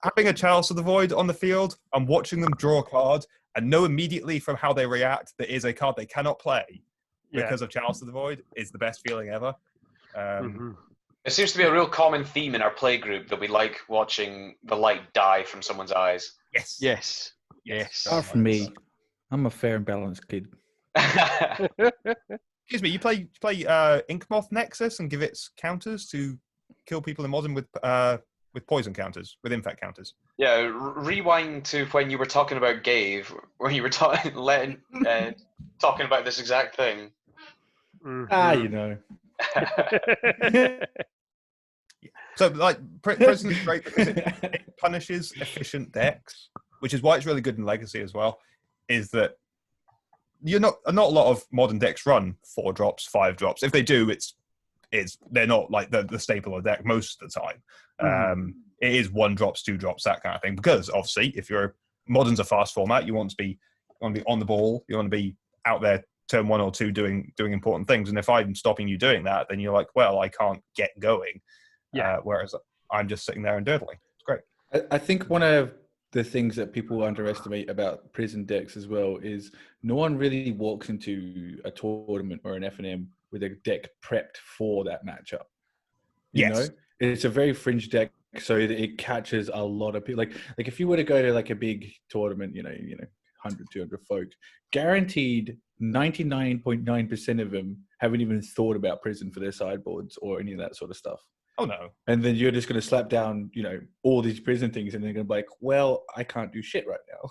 Having a Chalice of the Void on the field and watching them draw a card and know immediately from how they react that is a card they cannot play because of Chalice of the Void is the best feeling ever. It seems to be a real common theme in our play group that we like watching the light die from someone's eyes. Yes. Apart from me, I'm a fair and balanced kid. Excuse me, you play Inkmoth Nexus and give it counters to kill people in Modern with poison counters, with infect counters. Yeah, rewind to when you were talking about Gave, when you were talking about this exact thing. You know. So, like, Prison is great because it punishes efficient decks, which is why it's really good in Legacy as well, is that you're not a lot of modern decks run 4 drops, 5 drops. If they do, they're not like the staple of the deck most of the time. It is 1 drops, 2 drops, that kind of thing. Because obviously, if modern's a fast format, you want to be on the ball, you want to be out there turn 1 or 2 doing important things. And if I'm stopping you doing that, then you're like, well, I can't get going. Yeah. Whereas I'm just sitting there and dawdling. It's great. I think one of the things that people underestimate about prison decks as well is no one really walks into a tournament or an FNM with a deck prepped for that matchup. You know, it's a very fringe deck, so that it catches a lot of people. Like if you were to go to like a big tournament, you know, 100, 200 folk, guaranteed 99.9% of them haven't even thought about prison for their sideboards or any of that sort of stuff. Oh no! And then you're just going to slap down, all these prison things, and they're going to be like, "Well, I can't do shit right now."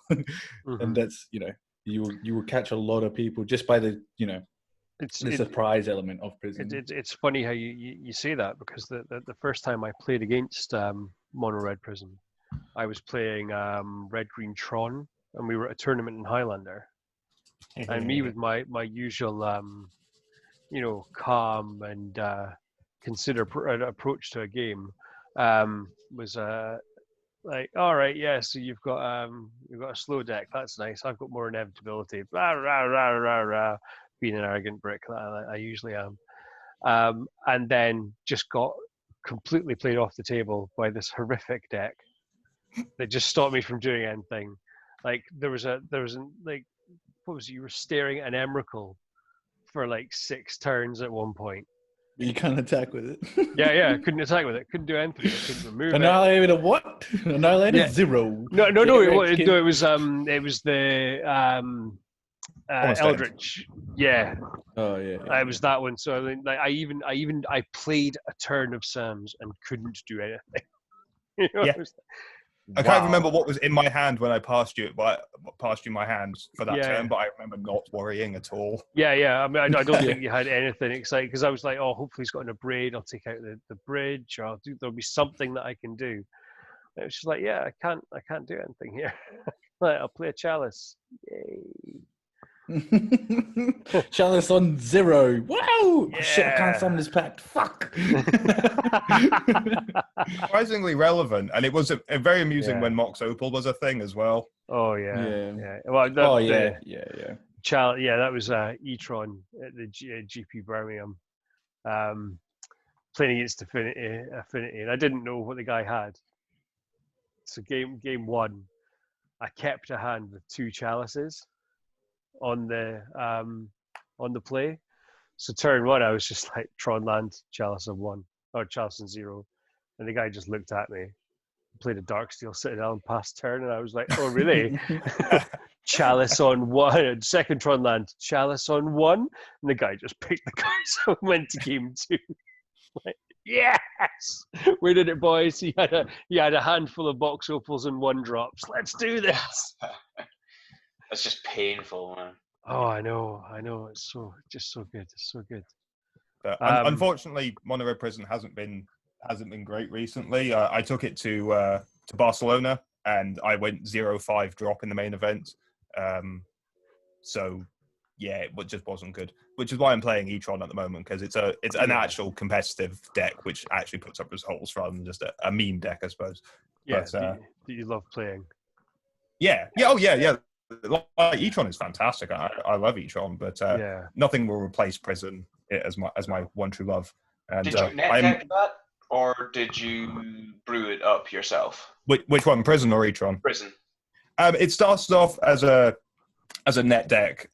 And that's, you will catch a lot of people just by the, the surprise element of prison. It's funny how you say that, because the first time I played against Mono Red Prison, I was playing Red Green Tron, and we were at a tournament in Highlander, and me with my usual calm and consider approach to a game was like, all right, yeah, so you've got a slow deck, that's nice. I've got more inevitability, rah, rah, rah, rah, rah, being an arrogant brick that I usually am, and then just got completely played off the table by this horrific deck that just stopped me from doing anything. Like there was like, what was it? You were staring at an Emrakul for like 6 turns at one point. You can't attack with it. Yeah, couldn't attack with it. Couldn't do anything. Couldn't remove Annihilated a what? Annihilated 0. No. It was the Eldritch. Yeah. Oh yeah. It was that one. So I played a turn of Sam's and couldn't do anything. I can't remember what was in my hand when I passed you my hands for that turn, but I remember not worrying at all. Yeah. I mean, I don't think you had anything exciting, because I was like, oh, hopefully he's got an Abrade. I'll take out the bridge, or there'll be something that I can do. And it was just like, yeah, I can't do anything here. Like, I'll play a Chalice. Yay. Chalice on 0. Wow! Oh, shit, I can't summon this pact. Fuck! Surprisingly relevant, and it was a very amusing when Mox Opal was a thing as well. Oh yeah. Well, yeah. Chalice, that was E-Tron at the GP Birmingham, playing against Affinity, and I didn't know what the guy had. So game 1, I kept a hand with 2 Chalices on the play. So turn 1, I was just like, Tron land, Chalice on 1, or Chalice on 0, and the guy just looked at me, played a Darksteel Citadel and passed turn, and I was like, oh really? Chalice on 1, second Tron land, Chalice on 1, and the guy just picked the cards and went to game 2. Like, yes, we did it, boys. He had a handful of box opals and 1 drops. Let's do this. That's just painful, man. Oh, I know. It's so good. It's so good. But unfortunately, Mono Red Prison hasn't been great recently. I took it to Barcelona, and I went 0-5 drop in the main event. So yeah, it just wasn't good. Which is why I'm playing E-Tron at the moment, because it's an actual competitive deck which actually puts up results rather than just a meme deck, I suppose. Yeah. But, do you love playing? Yeah. Oh yeah. Like, E-Tron is fantastic. I love E-Tron, but nothing will replace Prison as my one true love. And, did you net deck that, or did you brew it up yourself? Which one, Prison or E-Tron? Prison. It starts off as a net deck,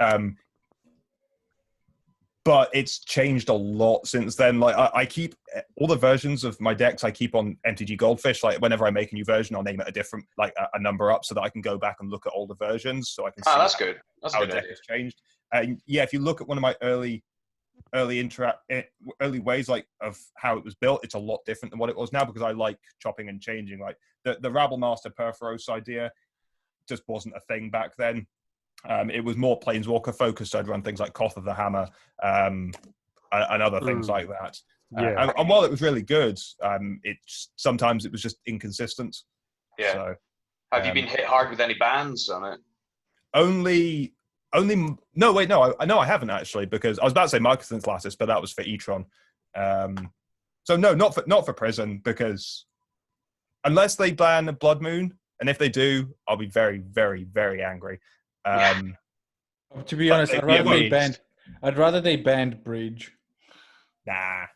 but it's changed a lot since then. Like I keep all the versions of my decks I keep on MTG Goldfish. Like whenever I make a new version, I'll name it a different, like a number up, so that I can go back and look at all the versions, so I can see that's good. That's how a the good deck idea. has changed. And if you look at one of my early ways, like of how it was built, it's a lot different than what it was now, because I like chopping and changing. Like the Rabble Master Perforos idea just wasn't a thing back then. It was more Planeswalker focused. I'd run things like Koth of the Hammer and other things like that. And while it was really good, sometimes it was just inconsistent. Yeah. So, have you been hit hard with any bans on it? Only No, wait, no, I haven't actually, because I was about to say Microsynth Lattice, but that was for Etron. So no, not for Prison, because unless they ban Blood Moon, and if they do, I'll be very, very, very angry. To be honest, I'd rather they banned Bridge. Nah.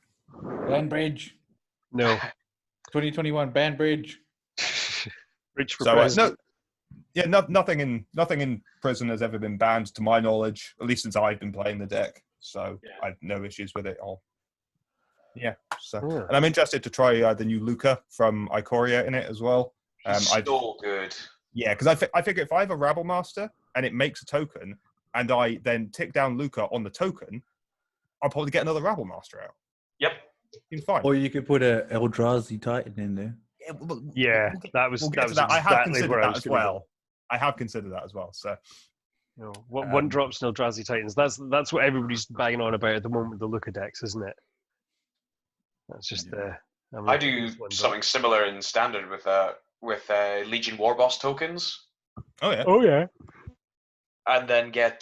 Ban Bridge. No. 2021 ban Bridge. Bridge for So president. nothing in Prison has ever been banned to my knowledge, at least since I've been playing the deck. So I have no issues with it all. Yeah. So and I'm interested to try the new Luca from Ikoria in it as well. So good. Yeah, because I figure if I have a Rabble Master and it makes a token, and I then tick down Luca on the token, I'll probably get another Rabble Master out. Yep. Seems fine. Or you could put a Eldrazi Titan in there. That was that. I have exactly considered where I that was as gonna go. well. I have considered that as well. So, one drops no Eldrazi Titans. That's what everybody's banging on about at the moment. The Luca decks, isn't it? That's just I do something similar in Standard with Legion Warboss tokens. Oh yeah. And then get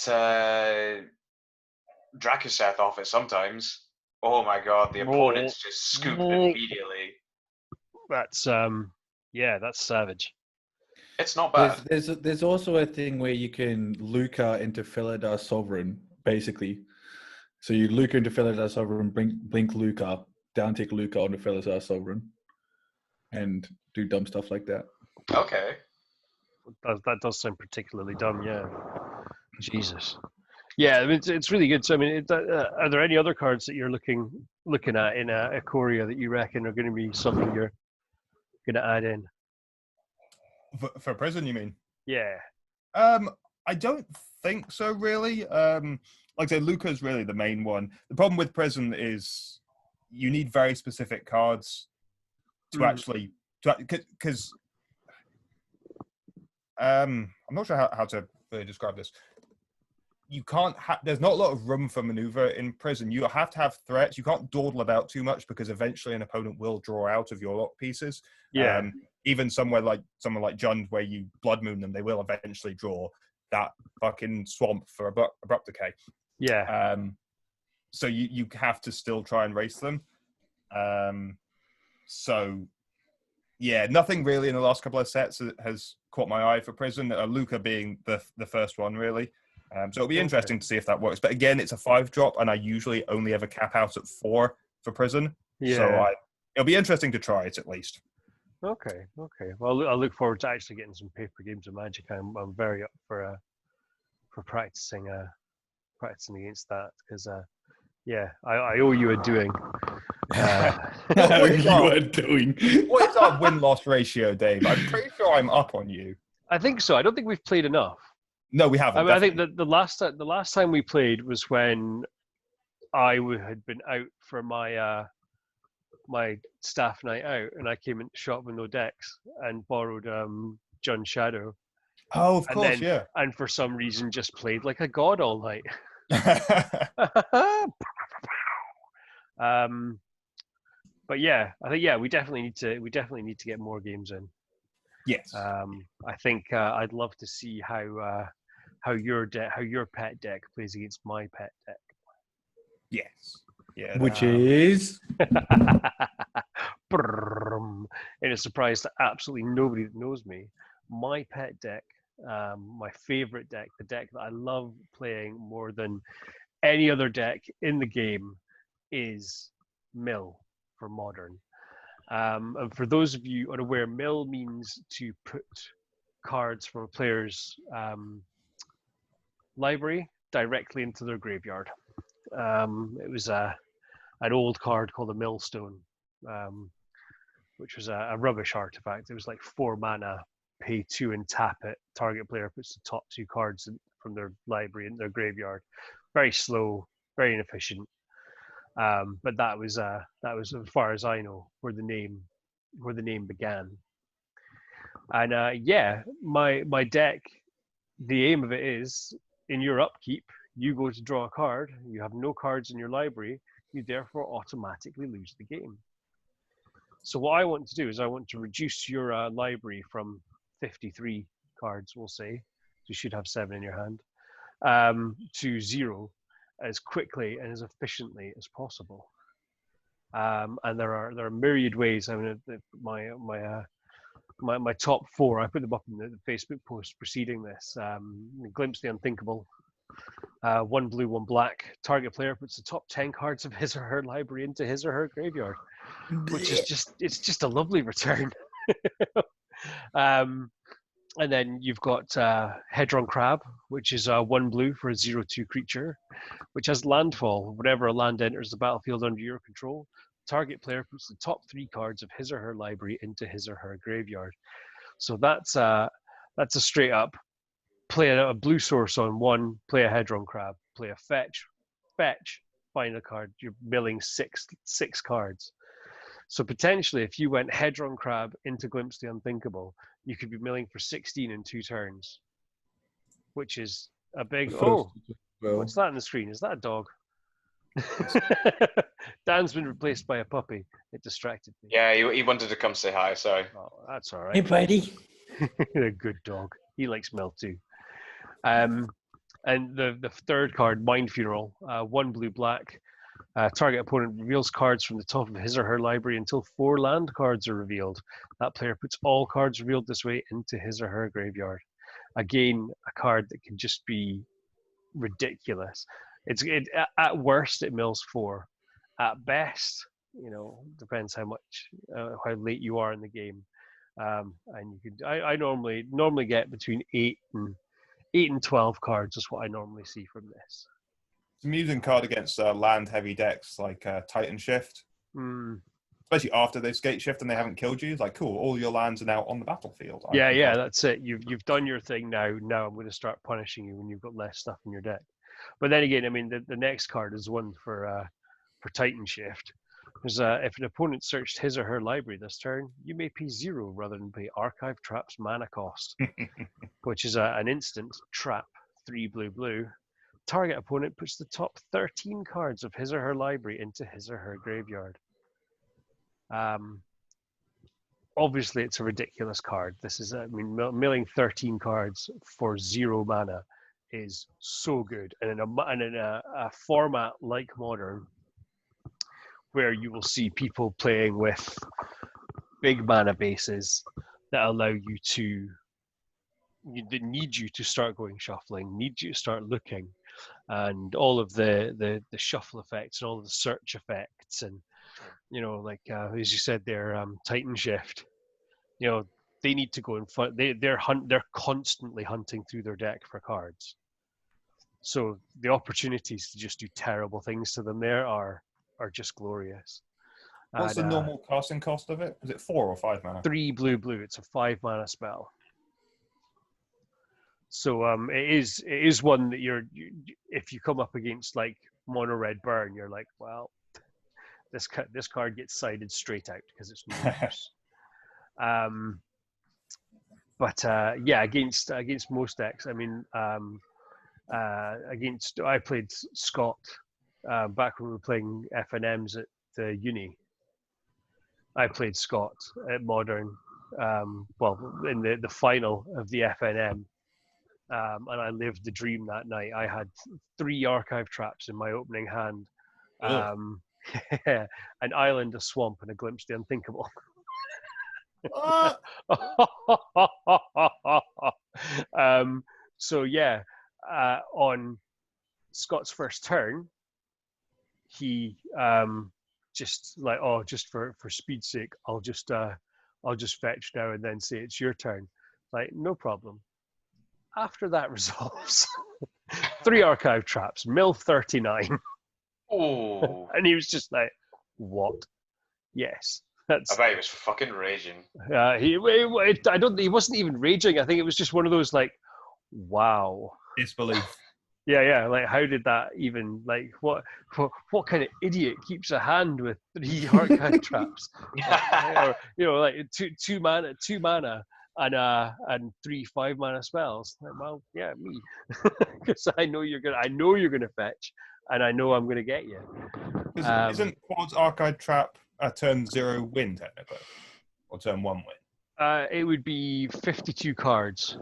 Dracoseth off it sometimes. Oh my god, the opponents just scoop immediately. That's that's savage. It's not bad. There's also a thing where you can Luca into Felidar Sovereign, basically. So you Luca into Felidar Sovereign, blink Luca, downtick Luca onto Felidar Sovereign, and do dumb stuff like that. Okay. That does sound particularly dumb, yeah. Jesus. Yeah, I mean, it's really good. So, I mean, are there any other cards that you're looking at in Ikoria that you reckon are going to be something you're going to add in? For Prison, you mean? Yeah. I don't think so, really. Like I say, Luca's really the main one. The problem with Prison is you need very specific cards to actually, because I'm not sure how to really describe this. You can't. There's not a lot of room for maneuver in Prison. You have to have threats. You can't dawdle about too much because eventually an opponent will draw out of your lock pieces. Yeah. Even someone like Jund, where you Blood Moon them, they will eventually draw that fucking swamp for abrupt decay. Yeah. So you have to still try and race them. So yeah, nothing really in the last couple of sets has caught my eye for Prison. Luca being the first one, really. So it'll be interesting to see if that works. But again, it's a 5-drop, and I usually only ever cap out at 4 for Prison. Yeah. So it'll be interesting to try it at least. Okay. Well, I look forward to actually getting some paper games of Magic. I'm very up for practicing against that because I owe you a doing. What is our win-loss ratio, Dave? I'm pretty sure I'm up on you. I think so. I don't think we've played enough. No, we haven't. I think that the last time we played was when I had been out for my my staff night out, and I came into shop with no decks and borrowed Jund Shadow. Oh, of course, yeah. And for some reason, just played like a god all night. But yeah, I think we definitely need to get more games in. Yes. I think I'd love to see how your pet deck plays against my pet deck. Yes. Yeah. Which is in a surprise to absolutely nobody that knows me, my pet deck, my favorite deck, the deck that I love playing more than any other deck in the game, is Mill for Modern. And for those of you unaware, Mill means to put cards from a player's library directly into their graveyard. It was an old card called a Millstone, which was a rubbish artifact. It was like 4 mana, pay 2 and tap it. Target player puts the top 2 cards from their library in their graveyard. Very slow, very inefficient. But that was as far as I know where the name began. And my deck, the aim of it is, in your upkeep, you go to draw a card, you have no cards in your library, you therefore automatically lose the game. So what I want to do is I want to reduce your library from 53 cards, we'll say. You should have 7 in your hand. to 0 as quickly and as efficiently as possible. And there are myriad ways. I mean, my top 4. I put them up in the Facebook post preceding this. Glimpse the Unthinkable. 1 blue, 1 black. Target player puts the top 10 cards of his or her library into his or her graveyard, which is just a lovely return. And then you've got Hedron Crab, which is 1 blue for a 0/2 creature, which has landfall. Whenever a land enters the battlefield under your control, target player puts the top 3 cards of his or her library into his or her graveyard. So that's a straight up play a blue source on 1, play a Hedron Crab, play a fetch, find a card. You're milling six cards. So potentially, if you went Hedron Crab into Glimpse the Unthinkable, you could be milling for 16 in 2 turns, which is a big. What's that on the screen? Is that a dog? Dan's been replaced by a puppy. It distracted me. Yeah, he wanted to come say hi. Sorry. Oh, that's all right. Hey, buddy. A good dog. He likes milk too. And the third card, Mind Funeral, 1 blue black. Target opponent reveals cards from the top of his or her library until 4 land cards are revealed. That player puts all cards revealed this way into his or her graveyard. Again, a card that can just be ridiculous. At worst it mills 4. At best, depends how much how late you are in the game. And you could I normally get between 8 and 12 cards is what I normally see from this. It's an amusing card against land-heavy decks like Titan Shift. Especially after they skate shift and they haven't killed you. It's like, cool, all your lands are now on the battlefield. Yeah, that's it. You've done your thing now. Now I'm going to start punishing you when you've got less stuff in your deck. But then again, I mean, the next card is one for Titan Shift. Because if an opponent searched his or her library this turn, you may pay 0 rather than pay Archive Trap's mana cost, which is an instant trap, 3 blue. Target opponent puts the top 13 cards of his or her library into his or her graveyard. Obviously, it's a ridiculous card. This is, milling 13 cards for 0 mana is so good. And in a format like Modern, where you will see people playing with big mana bases that allow you to, that need you to start going shuffling, need you to start looking, and all of the shuffle effects and all of the search effects, and as you said there, Titan Shift. They need to go in front. They're constantly hunting through their deck for cards. So the opportunities to just do terrible things to them there are just glorious. What's the normal casting cost of it? Is it 4 or 5 mana? 3 blue. It's a 5 mana spell. So it is one that if you come up against like mono red burn, you're like, well, this card gets sided straight out because it's no use. Against most decks, I mean, I played Scott back when we were playing FNMs at the uni. I played Scott at Modern, in the final of the FNM, and I lived the dream that night. I had 3 Archive Traps in my opening hand, an island, a swamp, and a Glimpse the Unthinkable. On Scott's first turn, he just for speed's sake, I'll just fetch now and then say it's your turn. Like, no problem. After that resolves, 3 Archive Traps, mill 39. Oh. And he was just like, what? Yes. I bet he was fucking raging. He wasn't even raging. I think it was just one of those like, wow. Disbelief. Yeah. Like, how did that even, like, what kind of idiot keeps a hand with 3 Archive Traps? Like two mana and 3 5 mana spells. Like, well, yeah, me, because I know you're gonna fetch, and I know I'm gonna get you. Isn't Quad's Archive Trap a turn 0 win technically, or turn 1 win? It would be 52 cards.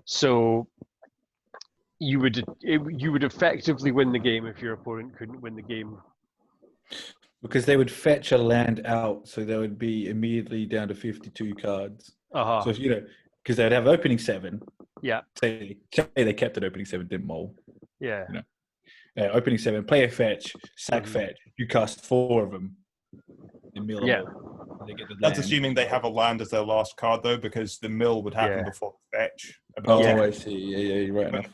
So you would effectively win the game if your opponent couldn't win the game. Because they would fetch a land out, so they would be immediately down to 52 cards. Uh-huh. So, because they'd have opening 7. Yeah. Say they kept it opening 7, didn't mull. Yeah. Opening 7, play a fetch, sack fetch. You cast 4 of them. And mill them all. They get the That's land. assuming they have a land as their last card, though, because the mill would happen before the fetch. Oh, I see. Yeah, right enough.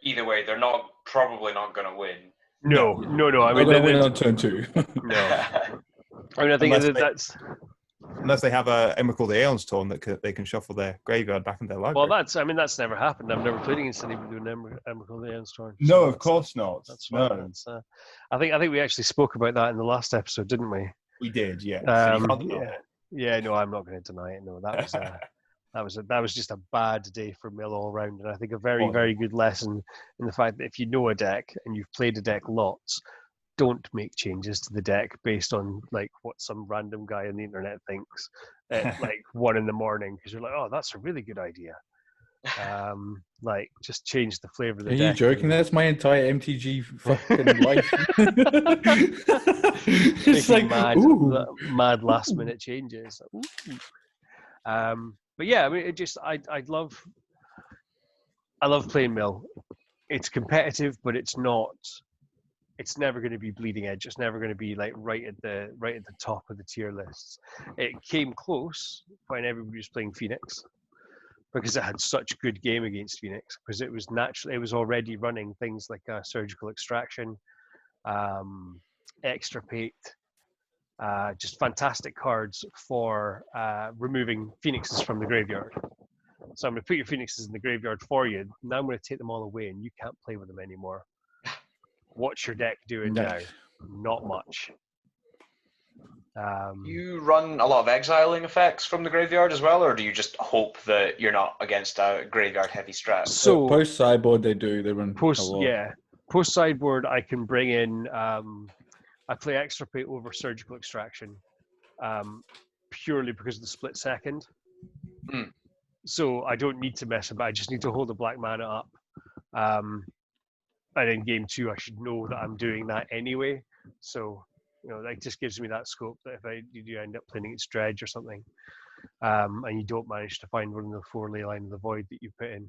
Either way, they're probably not going to win. No. I mean, they're win on turn 2. No. I mean, I think that's. Unless they have a Emrakul the Aeon's Torn that they can shuffle their graveyard back into their library. Well, that's never happened. I've never played against anybody doing Emrakul the Aeon's Torn. No, of course not. That's no. fine. I think we actually spoke about that in the last episode, didn't we? We did, yeah. Yeah. No, I'm not going to deny it. No, that was just a bad day for Mill all round, and I think a very, very good lesson in the fact that if you know a deck and you've played a deck lots, don't make changes to the deck based on like what some random guy on the internet thinks at like 1 a.m, because you're like, oh, that's a really good idea. Like just change the flavor of the deck. Are you joking? That's my entire MTG fucking life. It's like mad last minute changes. But yeah, I mean, I love playing Mill. It's competitive, but it's never going to be bleeding edge. It's never going to be like right at the top of the tier lists. It came close when everybody was playing Phoenix, because it had such a good game against Phoenix, because it was already running things like Surgical Extraction, Extirpate, just fantastic cards for removing Phoenixes from the graveyard. So I'm going to put your Phoenixes in the graveyard for you. Now I'm going to take them all away and you can't play with them anymore. What's your deck doing now? Not much. You run a lot of exiling effects from the graveyard as well, or do you just hope that you're not against a graveyard heavy strat? So post sideboard they run post a lot. Yeah. Post sideboard I can bring in I play Extirpate over Surgical Extraction, purely because of the split second. So I don't need to mess about. I just need to hold the black mana up. And in game 2, I should know that I'm doing that anyway. So, that just gives me that scope that if you end up playing against Dredge or something, and you don't manage to find one of the 4 Leyline of the Void that you put in,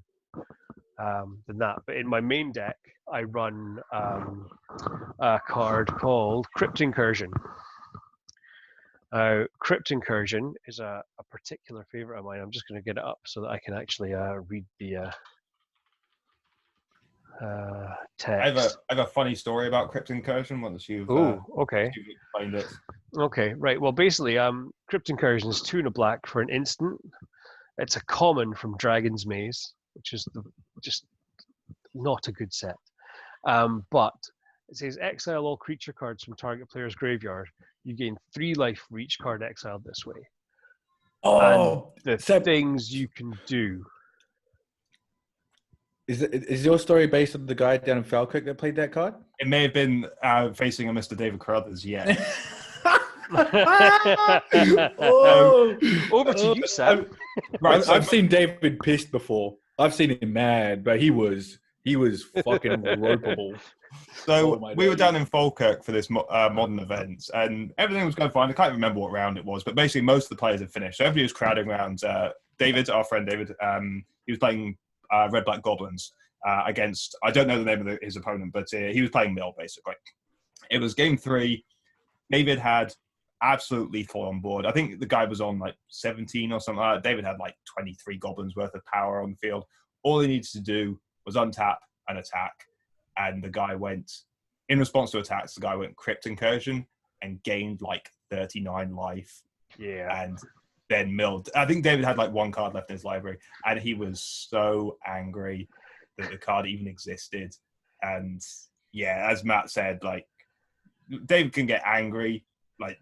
than that. But in my main deck, I run a card called Crypt Incursion. Crypt Incursion is a particular favorite of mine. I'm just going to get it up so that I can actually read the text. I have a funny story about Crypt Incursion once you've okay. explained it. Okay, right. Well, basically, Crypt Incursion is 2 and a black for an instant. It's a common from Dragon's Maze, which is just not a good set. But it says exile all creature cards from target player's graveyard. You gain 3 life for each card exiled this way. Oh, and the things you can do. Is your story based on the guy down in Falkirk that played that card? It may have been facing a Mr. David Carruthers, yeah. Over to you, Sam. Right, I've seen David pissed before. I've seen him mad, but he was fucking ropeable. So we were down in Falkirk for this modern event, and everything was going fine. I can't remember what round it was, but basically most of the players had finished. So everybody was crowding around David, our friend David. He was playing Red Black Goblins against, I don't know the name of his opponent, but he was playing Mill, basically. It was game 3. David had absolutely full on board. I think the guy was on like 17 or something like that. David had like 23 goblins worth of power on the field. All he needed to do was untap and attack. And the guy went, in response to attacks, the guy went Crypt Incursion and gained like 39 life. Yeah. And then milled. I think David had like 1 card left in his library, and he was so angry that the card even existed. And yeah, as Matt said, like David can get angry, like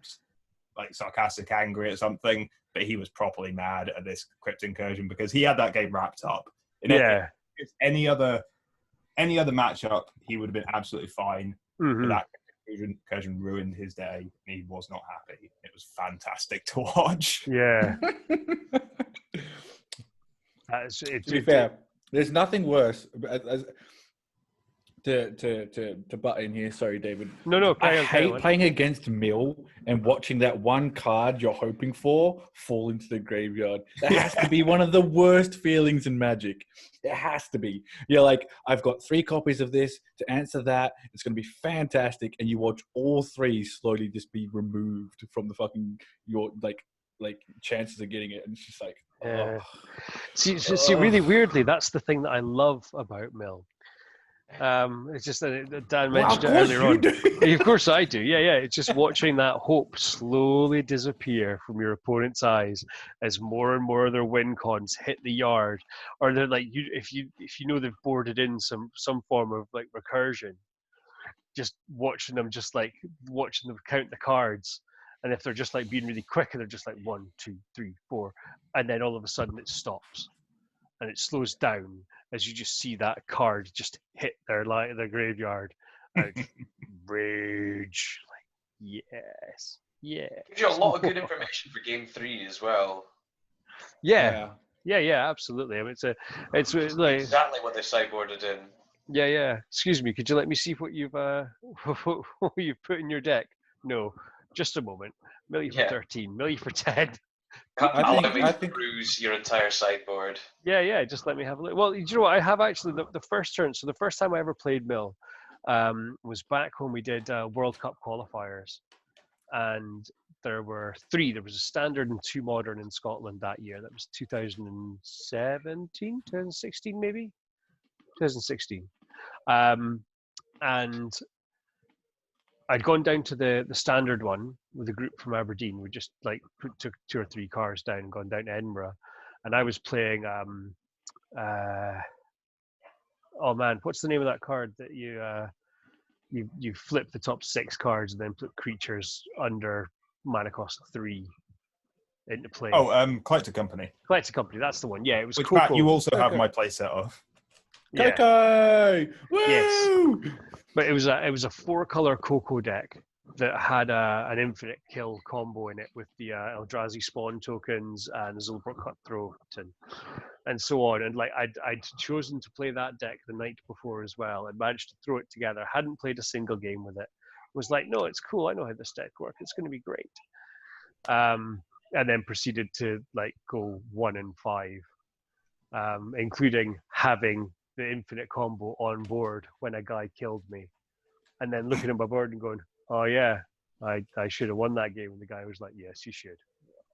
sarcastic angry at something, but he was properly mad at this Crypt Incursion because he had that game wrapped up. If any other matchup, he would have been absolutely fine. But that Incursion ruined his day, and he was not happy. It was fantastic to watch. Yeah. To be fair, There's nothing worse. To butt in here, sorry, David. No, I carry on. hate playing against Mill and watching that one card you're hoping for fall into the graveyard. That has to be one of the worst feelings in Magic. It has to be. You're like, I've got 3 copies of this to answer that. It's going to be fantastic, and you watch all 3 slowly just be removed from the fucking your like chances of getting it, and it's just like, oh. See, really weirdly, that's the thing that I love about Mill. It's just that Dan mentioned it earlier on. Of course I do. Yeah. It's just watching that hope slowly disappear from your opponent's eyes as more and more of their win cons hit the yard, or they're like, if you know they've boarded in some form of like recursion, just watching them count the cards, and if they're just like being really quick and they're just like 1, 2, 3, 4, and then all of a sudden it stops and it slows down as you just see that card just hit their graveyard and rage. Like, yes. Gives you a lot of good information for game 3 as well. Yeah, absolutely. I mean, it's like exactly what they sideboarded in. Yeah. Excuse me, could you let me see what you've what you've put in your deck? No, just a moment. Millie for 13, Millie for 10. I think cruise your entire sideboard. Yeah, just let me have a look. Well, you know what? I have actually the first turn. So the first time I ever played Mill was back when we did World Cup qualifiers, and there were 3. There was a standard and 2 modern in Scotland that year. That was 2016 maybe, 2016, and I'd gone down to the standard one with a group from Aberdeen. We just like took 2 or 3 cars down and gone down to Edinburgh, and I was playing. Oh man, what's the name of that card that you flip the top 6 cards and then put creatures under mana cost 3 into play? Oh, Collector Company. Collector Company, that's the one. Yeah, it was. Which Coco. Pat, you also have my playset of. Yeah. Coco! Woo! Yes. But it was a 4-color Coco deck that had an infinite kill combo in it with the Eldrazi spawn tokens and Zulbrok Cutthroat and so on. And like I'd chosen to play that deck the night before as well, and managed to throw it together. Hadn't played a single game with it. Was like, no, it's cool. I know how this deck works. It's going to be great. And then proceeded to like go 1 and 5, including having the infinite combo on board when a guy killed me, and then looking at my board and going, oh yeah, I should have won that game. And the guy was like, yes, you should.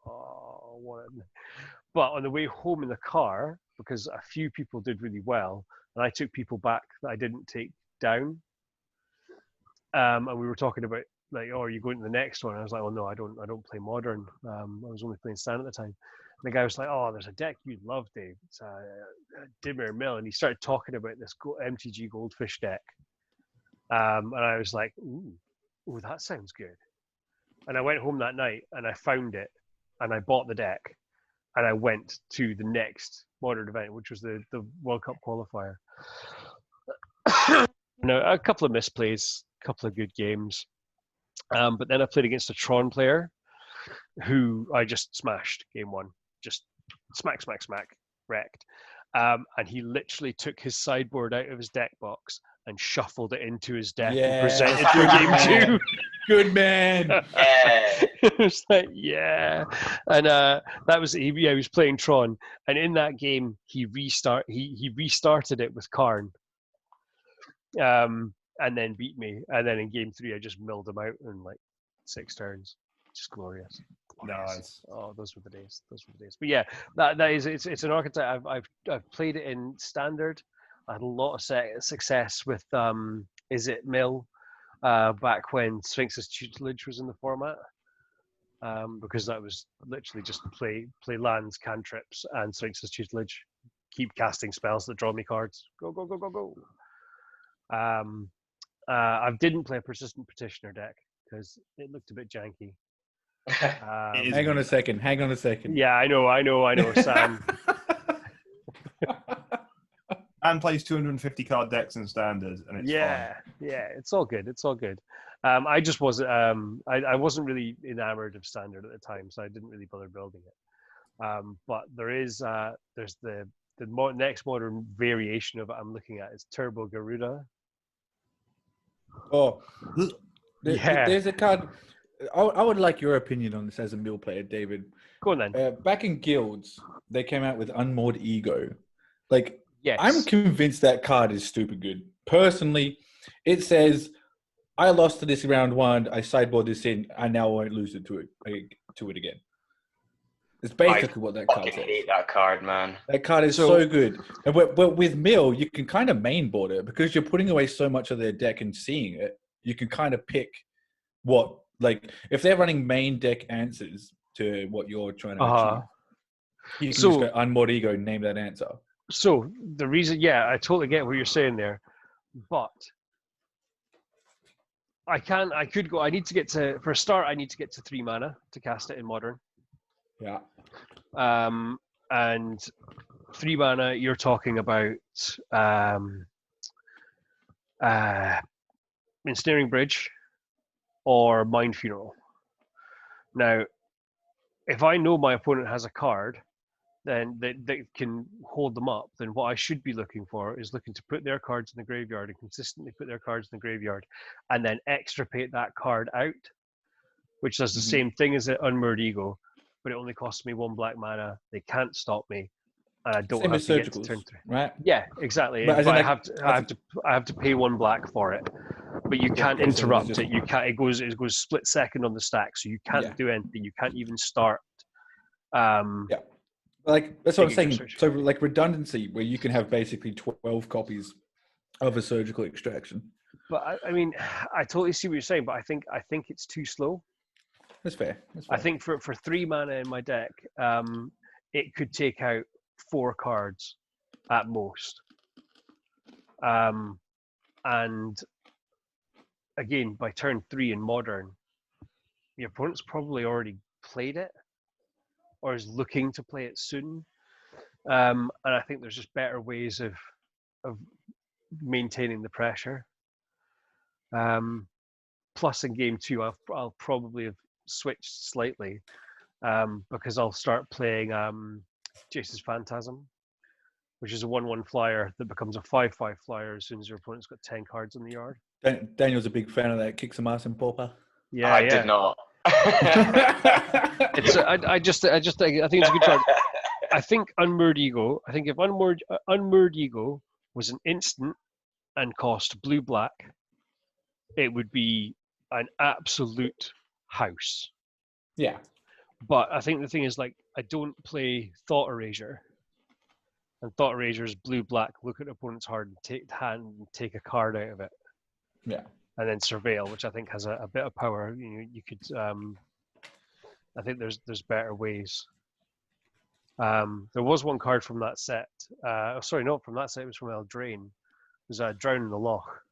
Oh, what? But on the way home in the car, because a few people did really well, and I took people back that I didn't take down, and we were talking about like, oh, are you going to the next one? I was like, well, no, I don't play modern. I was only playing standard at the time. And the guy was like, oh, there's a deck you'd love, Dave. It's Dimir Mill. And he started talking about this MTG Goldfish deck. And I was like, ooh, that sounds good. And I went home that night and I found it and I bought the deck and I went to the next modern event, which was the World Cup qualifier. Now, a couple of misplays, a couple of good games. But then I played against a Tron player who I just smashed game 1. Just smack, wrecked. And he literally took his sideboard out of his deck box and shuffled it into his deck and presented for game 2. Good man. It was like, yeah. And that was, he was playing Tron. And in that game, he restarted it with Karn. And then beat me. And then in game 3, I just milled him out in like 6 turns. Just glorious. Nice. Oh, those were the days. But yeah, that is it's an archetype. I've played it in standard. I had a lot of success with Is It Mill back when Sphinx's Tutelage was in the format. Because that was literally just play lands, cantrips, and Sphinx's Tutelage. Keep casting spells that draw me cards. Go. I didn't play a Persistent Petitioner deck because it looked a bit janky. Hang on a second. Yeah, I know, Sam. And plays 250 card decks in standard, and it's fine. Yeah, it's all good. I just wasn't. I wasn't really enamored of standard at the time, so I didn't really bother building it. But there's the next modern variation of it I'm looking at is Turbo Garuda. Oh, Yeah. there's a card. I would like your opinion on this as a mill player, David. Go on then. Back in Guilds, they came out with Unmoored Ego. Like, Yes. I'm convinced that card is stupid good. Personally, it says, I lost to this round 1, I sideboard this in, I now won't lose it to it again. It's basically what that card fucking says. hate that card, man. That card is so good. And but with Mill, you can kind of mainboard it because you're putting away so much of their deck and seeing it. You can kind of pick what, like, if they're running main deck answers to what you're trying to achieve, you can just go Unmoored Ego and name that answer. So the reason, I totally get what you're saying there, but I need to get to, for a start, I need to get to 3 mana to cast it in Modern. Yeah. And 3 mana, you're talking about Ensnaring Bridge or Mind Funeral. Now, if I know my opponent has a card, then that can hold them up, then what I should be looking for is looking to put their cards in the graveyard and consistently put their cards in the graveyard and then extirpate that card out, which does the same thing as an Unmoored Ego, but it only costs me 1 black mana. They can't stop me, and I don't have to get to turn 3. Right? Yeah, exactly. But I have to pay 1 black for it. But you can't interrupt it. You can't. It goes split second on the stack, so you can't do anything. You can't even start. Like, that's what I'm saying. So, like, redundancy, where you can have basically 12 copies of a Surgical Extraction. But I mean, I totally see what you're saying, but I think it's too slow. That's fair. I think for 3 mana in my deck, it could take out 4 cards at most. And again, by turn 3 in Modern, your opponent's probably already played it or is looking to play it soon. And I think there's just better ways of maintaining the pressure. Plus, in game 2, I'll probably have switched slightly because I'll start playing Jace's Phantasm, which is a 1/1 flyer that becomes a 5/5 flyer as soon as your opponent's got 10 cards in the yard. Daniel's a big fan of that. Kick some ass and pauper. Yeah, I did not. It's I think it's a good card. I think Unmoored Ego. I think if Unmoored Ego was an instant and cost blue-black, it would be an absolute house. Yeah. But I think the thing is, like, I don't play Thought Erasure. And Thought Erasure is blue-black, look at the opponent's hand and take a card out of it. Yeah. And then Surveil, which I think has a bit of power. You could, I think there's better ways. There was one card from that set. Sorry, not from that set. It was from Eldraine. It was Drown in the Loch.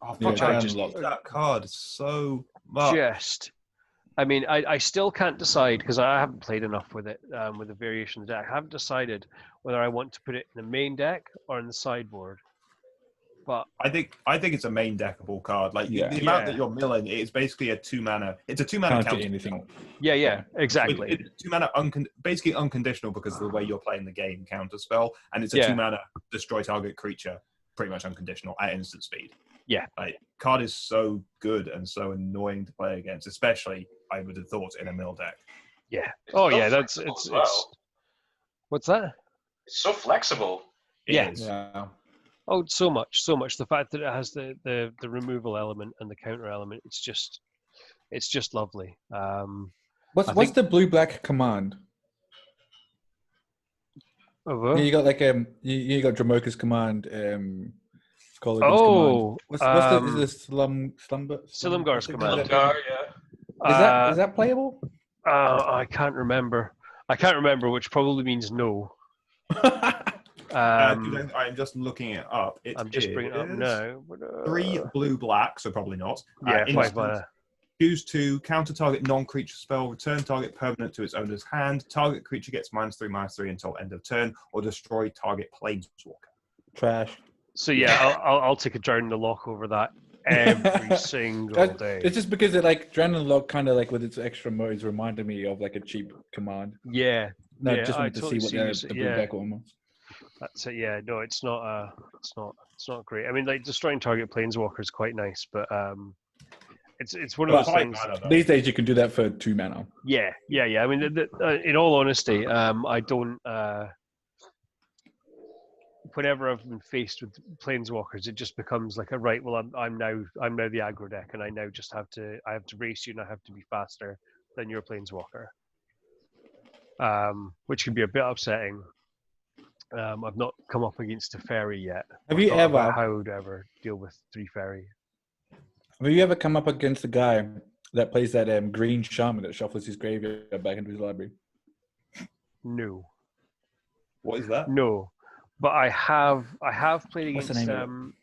Oh, Yeah, fuck, I Drown just in the Loch. love that card so much. I mean, I still can't decide because I haven't played enough with it, with the variation of the deck. I haven't decided whether I want to put it in the main deck or in the sideboard. But I think it's a main deckable card. Like the amount that you're milling, it's basically a 2 mana. It's a 2 mana Can't counter do anything. Yeah, exactly. It's 2 mana basically unconditional because of the way you're playing the game counter spell, and it's a 2 mana destroy target creature, pretty much unconditional at instant speed. Yeah, like card is so good and so annoying to play against, especially I would have thought in a mill deck. Yeah. Oh yeah, it's what's that? It's so flexible. It is. Yeah. Oh, so much. The fact that it has the removal element and the counter element, it's just lovely. What's the blue-black command? Oh, Yeah, you got like you got Dramoka's command. Command. What's is this Silumgar's command. Yeah. Is that playable? I can't remember. Which probably means no. I'm just looking it up. I'm just bringing it up now. But, 3 blue-black, so probably not. Yeah, 5 instant, mana. Choose to counter target non-creature spell, return target permanent to its owner's hand, target creature gets -3/-3 until end of turn, or destroy target planeswalker. Trash. So yeah, I'll take a Drown in the Loch over that every single day. It's just because it like Drown in the Loch kind of like with its extra modes reminded me of like a cheap command. Yeah, No, Yeah, just I wanted to totally see what see what you the say, blue yeah. back one was. That's it. Yeah, no, it's not. It's not great. I mean, like destroying target planeswalker is quite nice, but it's one of Well, those things. These days you can do that for 2 mana. Yeah. I mean, in all honesty, I don't. Whenever I've been faced with planeswalkers, it just becomes like a right. Well, I'm now the aggro deck, and I now just have to race you, and I have to be faster than your planeswalker, which can be a bit upsetting. I've not come up against a fairy yet. Have or you thought about ever? how would I ever deal with 3 fairy? Have you ever come up against a guy that plays that green shaman that shuffles his graveyard back into his library? No, What is that? no, but I have played What's the against name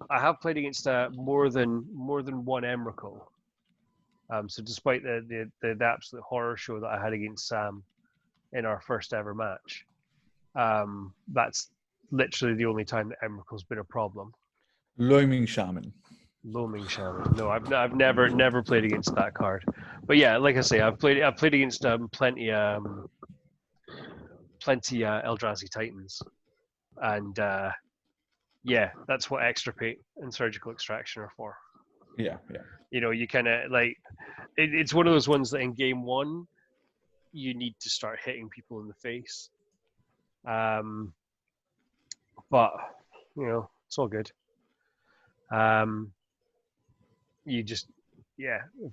of I have played against more than one Emrakul. So despite the absolute horror show that I had against Sam in our first ever match, that's literally the only time that Emrakul's been a problem. Loaming shaman. Loaming Shaman. No, I've never played against that card. But yeah, like I say, I've played against plenty Eldrazi Titans, and yeah, that's what Extirpate and Surgical Extraction are for. Yeah. You know, you kind of like it's one of those ones that in game 1 you need to start hitting people in the face. But you know, it's all good. You just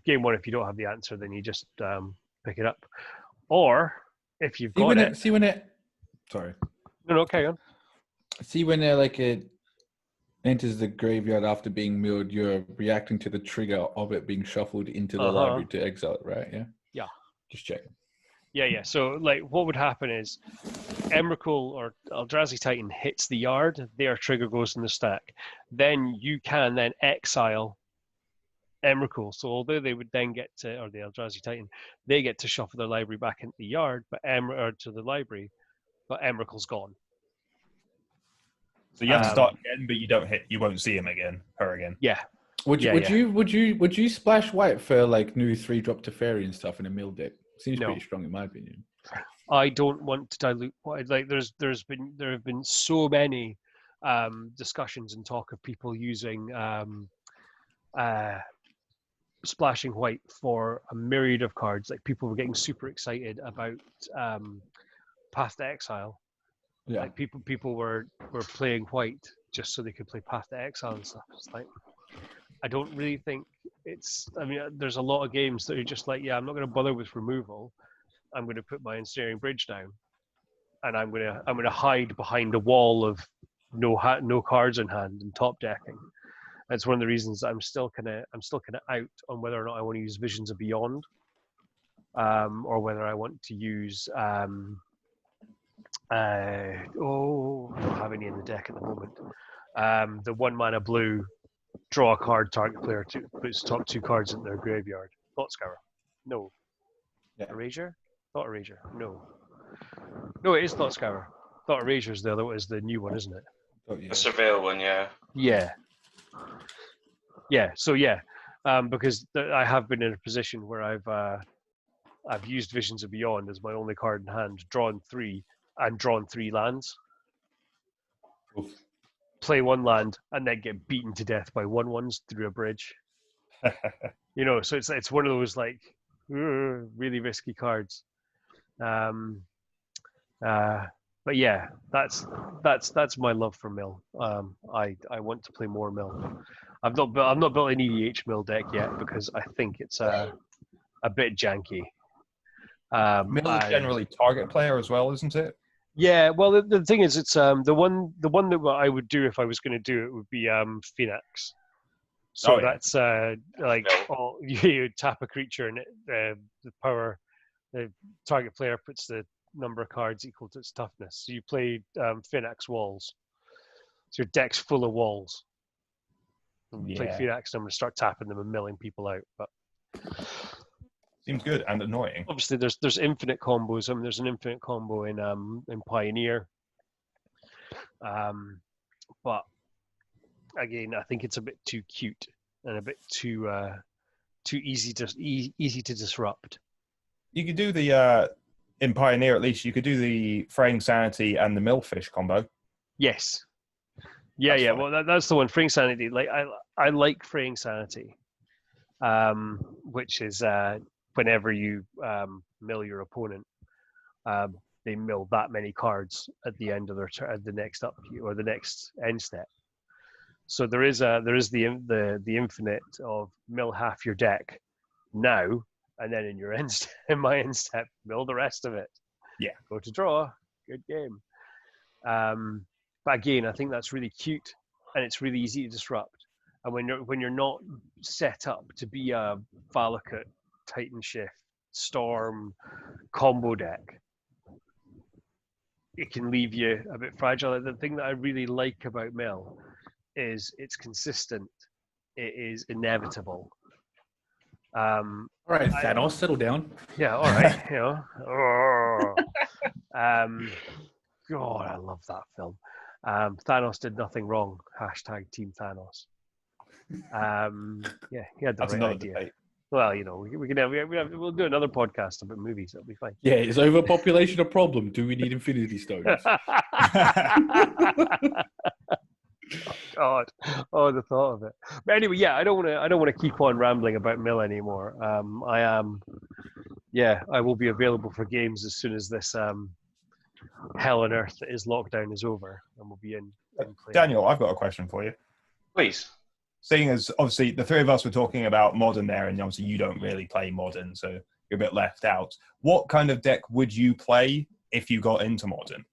game 1, if you don't have the answer, then you just pick it up, or if you've got it. Sorry. No, carry on. See when it enters the graveyard after being milled, you're reacting to the trigger of it being shuffled into the library to exile it, right? Yeah. Yeah. Just checking. Yeah. So, like, what would happen is Emrakul or Eldrazi Titan hits the yard, their trigger goes in the stack. Then you can then exile Emrakul. So, although they would then get to, or the Eldrazi Titan, they get to shuffle their library back into the yard, but to the library, but Emrakul's gone. So you have to start again, but you won't see him again, her again. Yeah. Would you splash white for like new 3-drop to fairy and stuff in a mill deck? Seems No. pretty strong in my opinion. I don't want to dilute what like there have been so many discussions and talk of people using splashing white for a myriad of cards. Like people were getting super excited about Path to Exile. Yeah. Like people were playing white just so they could play Path to Exile and stuff. It's like I don't really think it's. I mean, there's a lot of games that are just like, yeah, I'm not going to bother with removal. I'm going to put my Ensnaring Bridge down, and I'm going to hide behind a wall of no cards in hand and top decking. That's one of the reasons I'm still kind of out on whether or not I want to use Visions of Beyond, or whether I want to use I don't have any in the deck at the moment. The 1 mana blue, draw a card, target player puts top 2 cards in their graveyard. Thought Scour. No. Yeah. Erasure? Thought Erasure. No. No, it is Thought Scour. Thought Erasure is the other one, is the new one, isn't it? Oh, yeah. The Surveil one, yeah. Yeah. Yeah. So yeah, because I have been in a position where I've used Visions of Beyond as my only card in hand, drawn 3 lands. Oof. Play 1 land and then get beaten to death by 1/1s through a bridge. You know, so it's one of those like really risky cards. But yeah, that's my love for mill. I want to play more mill. I've not built an EDH mill deck yet because I think it's a bit janky. Mill is generally target player as well, isn't it? Yeah, well, the thing is, it's the one that I would do if I was going to do it would be Phoenix. So that's like you tap a creature and the power, the target player puts the number of cards equal to its toughness. So you play Phoenix walls. So your deck's full of walls. And you play Phoenix and I'm going to start tapping them and milling people out. But seems good and annoying. Obviously, there's infinite combos. I mean, there's an infinite combo in Pioneer. But again, I think it's a bit too cute and a bit too easy to disrupt. You could do the in Pioneer, at least, you could do the Fraying Sanity and the Millfish combo. Yes. Yeah, That's yeah. fine. Well, that's the one. Fraying Sanity. Like I like Fraying Sanity, which is whenever you mill your opponent, they mill that many cards at the end of their at the next upkeep or the next end step. So there is the infinite of mill half your deck now, and then in your in my end step, mill the rest of it. Yeah. Go to draw. Good game. But again, I think that's really cute, and it's really easy to disrupt. And when you're not set up to be a Valakut, Titan Shift, Storm combo deck, it can leave you a bit fragile. The thing that I really like about Mill is it's consistent. It is inevitable. All right, Thanos, settle down. Yeah, all right. You know. God, I love that film. Thanos did nothing wrong. Hashtag Team Thanos. Yeah, he had the That's right another idea. debate. Well, you know, we'll do another podcast about movies. It'll be fine. Yeah, is overpopulation a problem? Do we need Infinity Stones? God, oh, the thought of it. But anyway, yeah, I don't want to keep on rambling about Mill anymore. I will be available for games as soon as this hell on earth that is lockdown is over, and we'll be in play. Daniel, I've got a question for you. Please. Seeing as obviously the three of us were talking about Modern there, and obviously you don't really play Modern, so you're a bit left out. What kind of deck would you play if you got into Modern?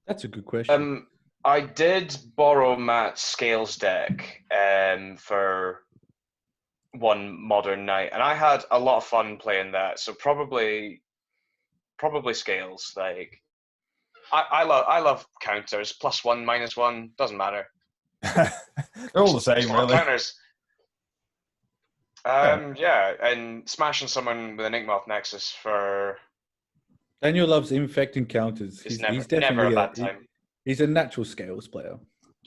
That's a good question. I did borrow Matt's Scales deck for one Modern night, and I had a lot of fun playing that. So probably Scales. Like I love counters. +1, -1 doesn't matter. They're all the same, Just want really. counters. Yeah, and smashing someone with an Inkmoth Nexus for Daniel loves infect encounters. is He's never a definitely bad time. he's a natural Scales player.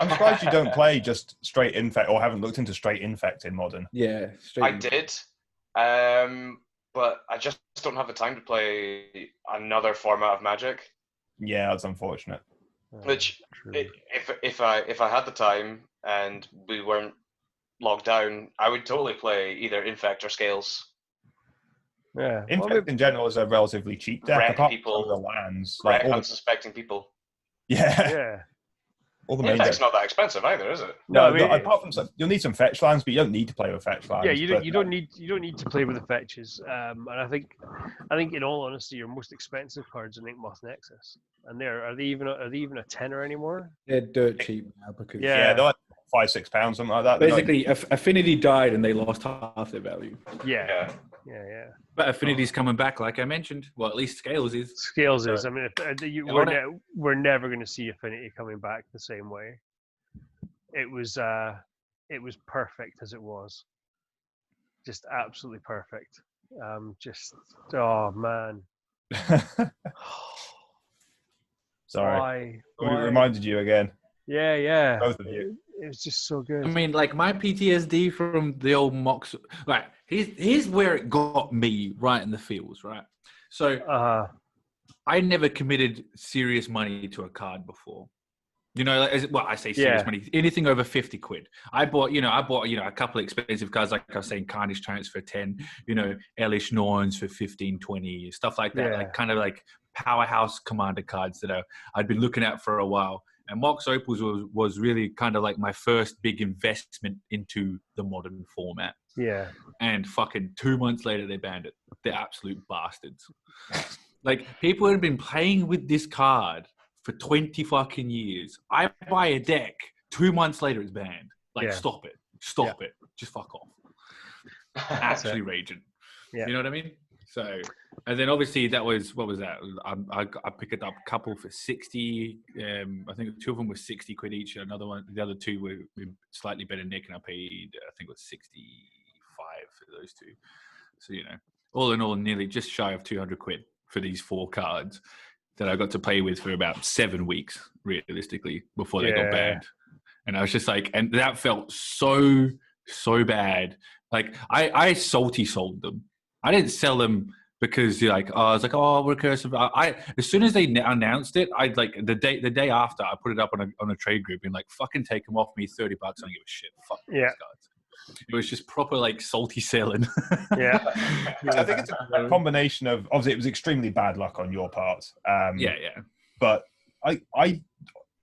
I'm surprised you don't play just straight Infect or haven't looked into straight Infect in Modern. Yeah, straight. I did, but I just don't have the time to play another format of Magic. Yeah, that's unfortunate. Which, True. if I had the time and we weren't locked down, I would totally play either Infect or Scales. Yeah, Infect in general is a relatively cheap deck, Wreck apart people. from the lands. Right, Like all the, unsuspecting people. yeah. all the main Infect's decks. not that expensive either, is it? No, I mean, apart from you'll need some fetch lands, but you don't need to play with fetch lands. yeah, you but, don't need to play with the fetches. And I think in all honesty, your most expensive cards are Inkmoth Nexus, and are they even a tenner anymore? They're dirt cheap now because yeah, they're like £5-6, something like that. They're not- basically Affinity died and they lost half their value. Yeah. Yeah. But Affinity's coming back, like I mentioned. Well, at least Scales is. Scales is. I mean, we're never going to see Affinity coming back the same way. It was perfect as it was. Just absolutely perfect. Oh man. Sorry, we Why? reminded you again, Yeah. both of you. It was just so good. I mean, like my PTSD from the old Mox. Like here's where it got me right in the feels. Right, so I never committed serious money to a card before. You know, I say serious money. Anything over 50 quid. I bought a couple of expensive cards, like I was saying, Carnage Trance for 10. You know, Elish Norns for 15, 20, stuff like that. Yeah. Like kind of like powerhouse commander cards that I'd been looking at for a while. And Mox Opals was really kind of like my first big investment into the Modern format. Yeah. And fucking 2 months later, they banned it. They're absolute bastards. Like, people had been playing with this card for 20 fucking years. I buy a deck, 2 months later, it's banned. Like, Yeah. stop it. Stop it. Just fuck off. Actually raging. Yeah. You know what I mean? So, and then obviously that was, what was that? I picked up a couple for 60. I think 2 of them were 60 quid each. The other 2 were slightly better Nick, and I paid, I think it was 65 for those 2. So, you know, all in all, nearly just shy of 200 quid for these 4 cards that I got to play with for about 7 weeks, realistically, before they got banned. And I was just like, and that felt so bad. Like I salty sold them. I didn't sell them because you're like, I was like, oh, recursive. I as soon as they announced it, I'd like the day after, I put it up on a trade group and like, fucking take them off me, $30. I don't give a shit. Fuck these cards. It was just proper like salty selling. Yeah. I think it's a combination of, obviously it was extremely bad luck on your part. Yeah. But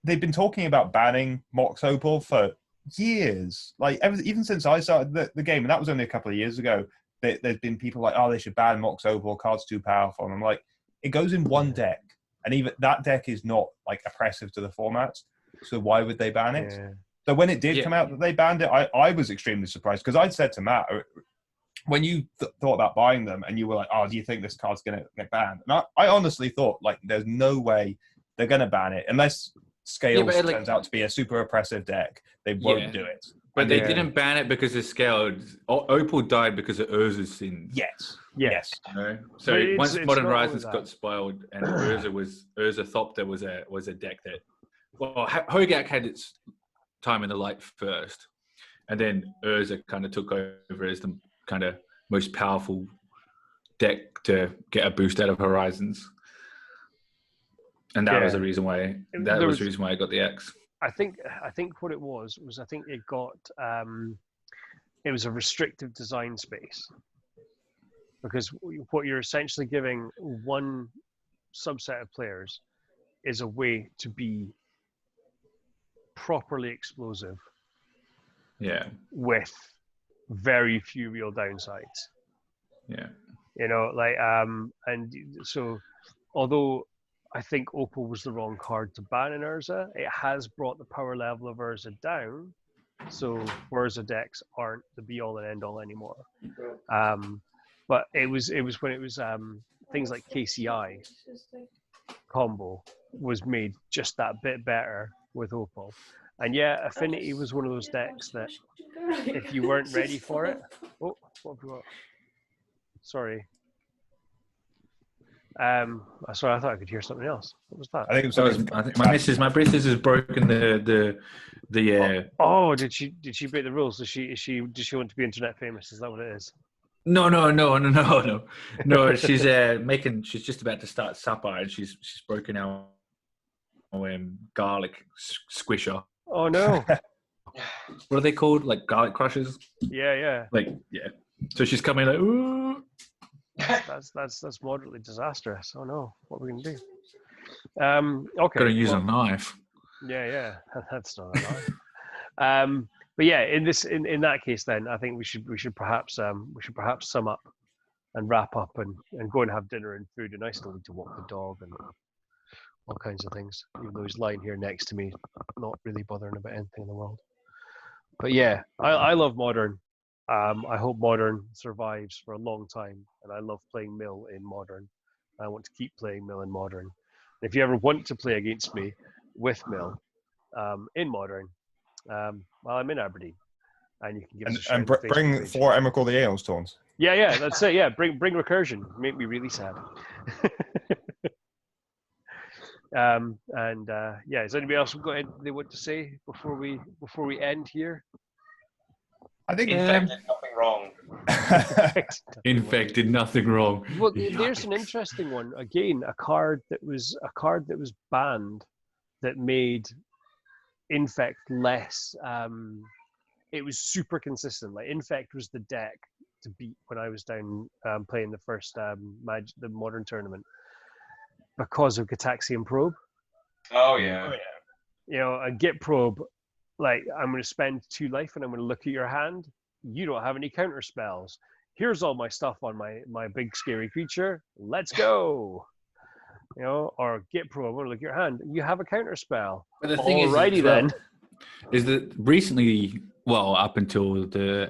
they've been talking about banning Mox Opal for years. Like even since I started the game, and that was only a couple of years ago. There's been people like, oh, they should ban Mox Opal, card's too powerful. And I'm like, it goes in one deck, and even that deck is not like oppressive to the format. So why would they ban it? Yeah. So when it did come out that they banned it, I was extremely surprised, because I'd said to Matt, when you thought about buying them and you were like, oh, do you think this card's going to get banned? And I honestly thought, like, there's no way they're going to ban it unless Scales turns out to be a super oppressive deck. They won't do it. But they didn't ban it because of Scales. Opal died because of Urza's sins. Yes. You know? So once Modern Horizons got spoiled and Urza Thopter was a deck that, well, Hogak had its time in the light first, and then Urza kind of took over as the kind of most powerful deck to get a boost out of Horizons, and that was the reason why. That was the reason why I got the X. I think what it was I think it got it was a restrictive design space, because what you're essentially giving one subset of players is a way to be properly explosive, with very few real downsides. You know, like and so although I think Opal was the wrong card to ban in Urza, it has brought the power level of Urza down, so Urza decks aren't the be all and end all anymore. But it was when it was things like KCI combo was made just that bit better with Opal. And Affinity was one of those decks that if you weren't ready for it, what have we got? Sorry, I thought I could hear something else. What was that? I think it was. I think my missus has broken the. Oh, did she break the rules? Does she want to be internet famous? Is that what it is? No. She's she's just about to start supper, and she's broken our garlic squisher. Oh no! What are they called? Like garlic crushers? Yeah. So she's coming like, ooh. That's moderately disastrous. Oh no, what are we gonna do? Okay. Gotta use a knife. Yeah, that's not a knife. But yeah, in that case, then I think we should perhaps sum up and wrap up and go and have dinner and food. And I still need to walk the dog and all kinds of things, even though he's lying here next to me, not really bothering about anything in the world. But yeah, I love Modern. I hope Modern survives for a long time, and I love playing Mill in Modern. I want to keep playing Mill in Modern. And if you ever want to play against me with Mill in Modern, well, I'm in Aberdeen, and you can give us a shout. And bring 4 Emrakul the Aeons Taunts. Yeah, that's it. Yeah, bring recursion. Make me really sad. Is anybody else got anything they want to say before we end here? I think Infect did nothing wrong. Infect did nothing wrong. Well, there's an interesting one. Again, a card that was banned that made Infect less. It was super consistent. Like Infect was the deck to beat when I was down playing the first the Modern tournament because of Gitaxian Probe. Oh yeah. You know, a Git Probe. Like, I'm going to spend 2 life and I'm going to look at your hand. You don't have any counter spells. Here's all my stuff on my big scary creature. Let's go. You know, or Git Pro, I'm going to look at your hand. You have a counter spell. But the thing Alrighty then. Is that recently, well, up until the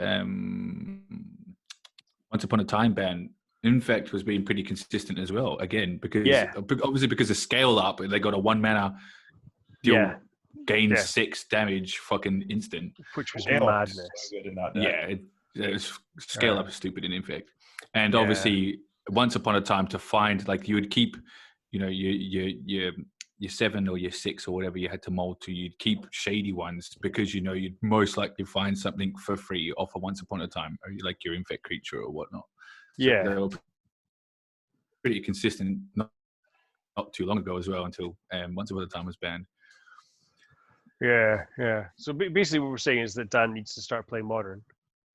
Once Upon a Time ban, Infect was being pretty consistent as well. Again, because obviously because of scale up, they got a 1 mana deal. Gain 6 damage, fucking instant, which was madness. It was scale up is stupid in Infect, and obviously Once Upon a Time to find like you would keep, you know, your 7 or your 6 or whatever you had to mold to, you'd keep shady ones because you know you'd most likely find something for free off of Once Upon a Time, or like your Infect creature or whatnot. So they were pretty consistent not too long ago as well, until Once Upon a Time was banned. Yeah, yeah. So basically, what we're saying is that Dan needs to start playing Modern.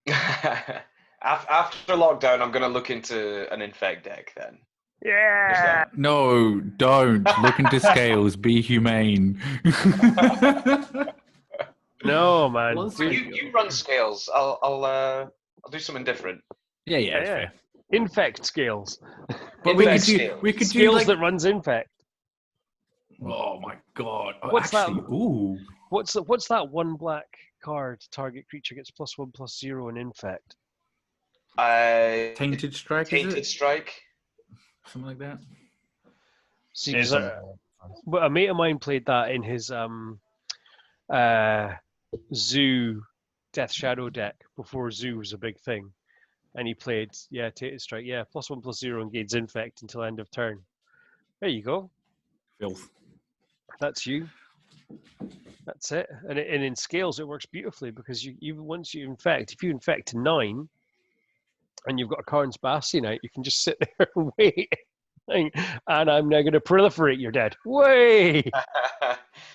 After lockdown, I'm going to look into an Infect deck then. Yeah. No, don't look into scales. Be humane. No, man. Well, You run scales. I'll do something different. yeah, Yeah, it's yeah. fair. Infect scales. But Infect we scales. could do Scales like. that runs Infect. Oh my god! Oh, What's that? actually, ooh. What's that one black card? Target creature gets +1/+0 in Infect. Tainted Strike, Tainted is it? Strike. Something like that. See, Is 'cause a mate of mine played that in his Zoo Death Shadow deck before Zoo was a big thing, and he played Tainted Strike. Yeah, +1/+0 and gains Infect until end of turn. There you go. Filth. That's you. That's it. And in scales, it works beautifully because you once you infect, if you infect to 9, and you've got a Karn's Bastion out, you can just sit there and wait. And I'm now going to proliferate your dead. Way.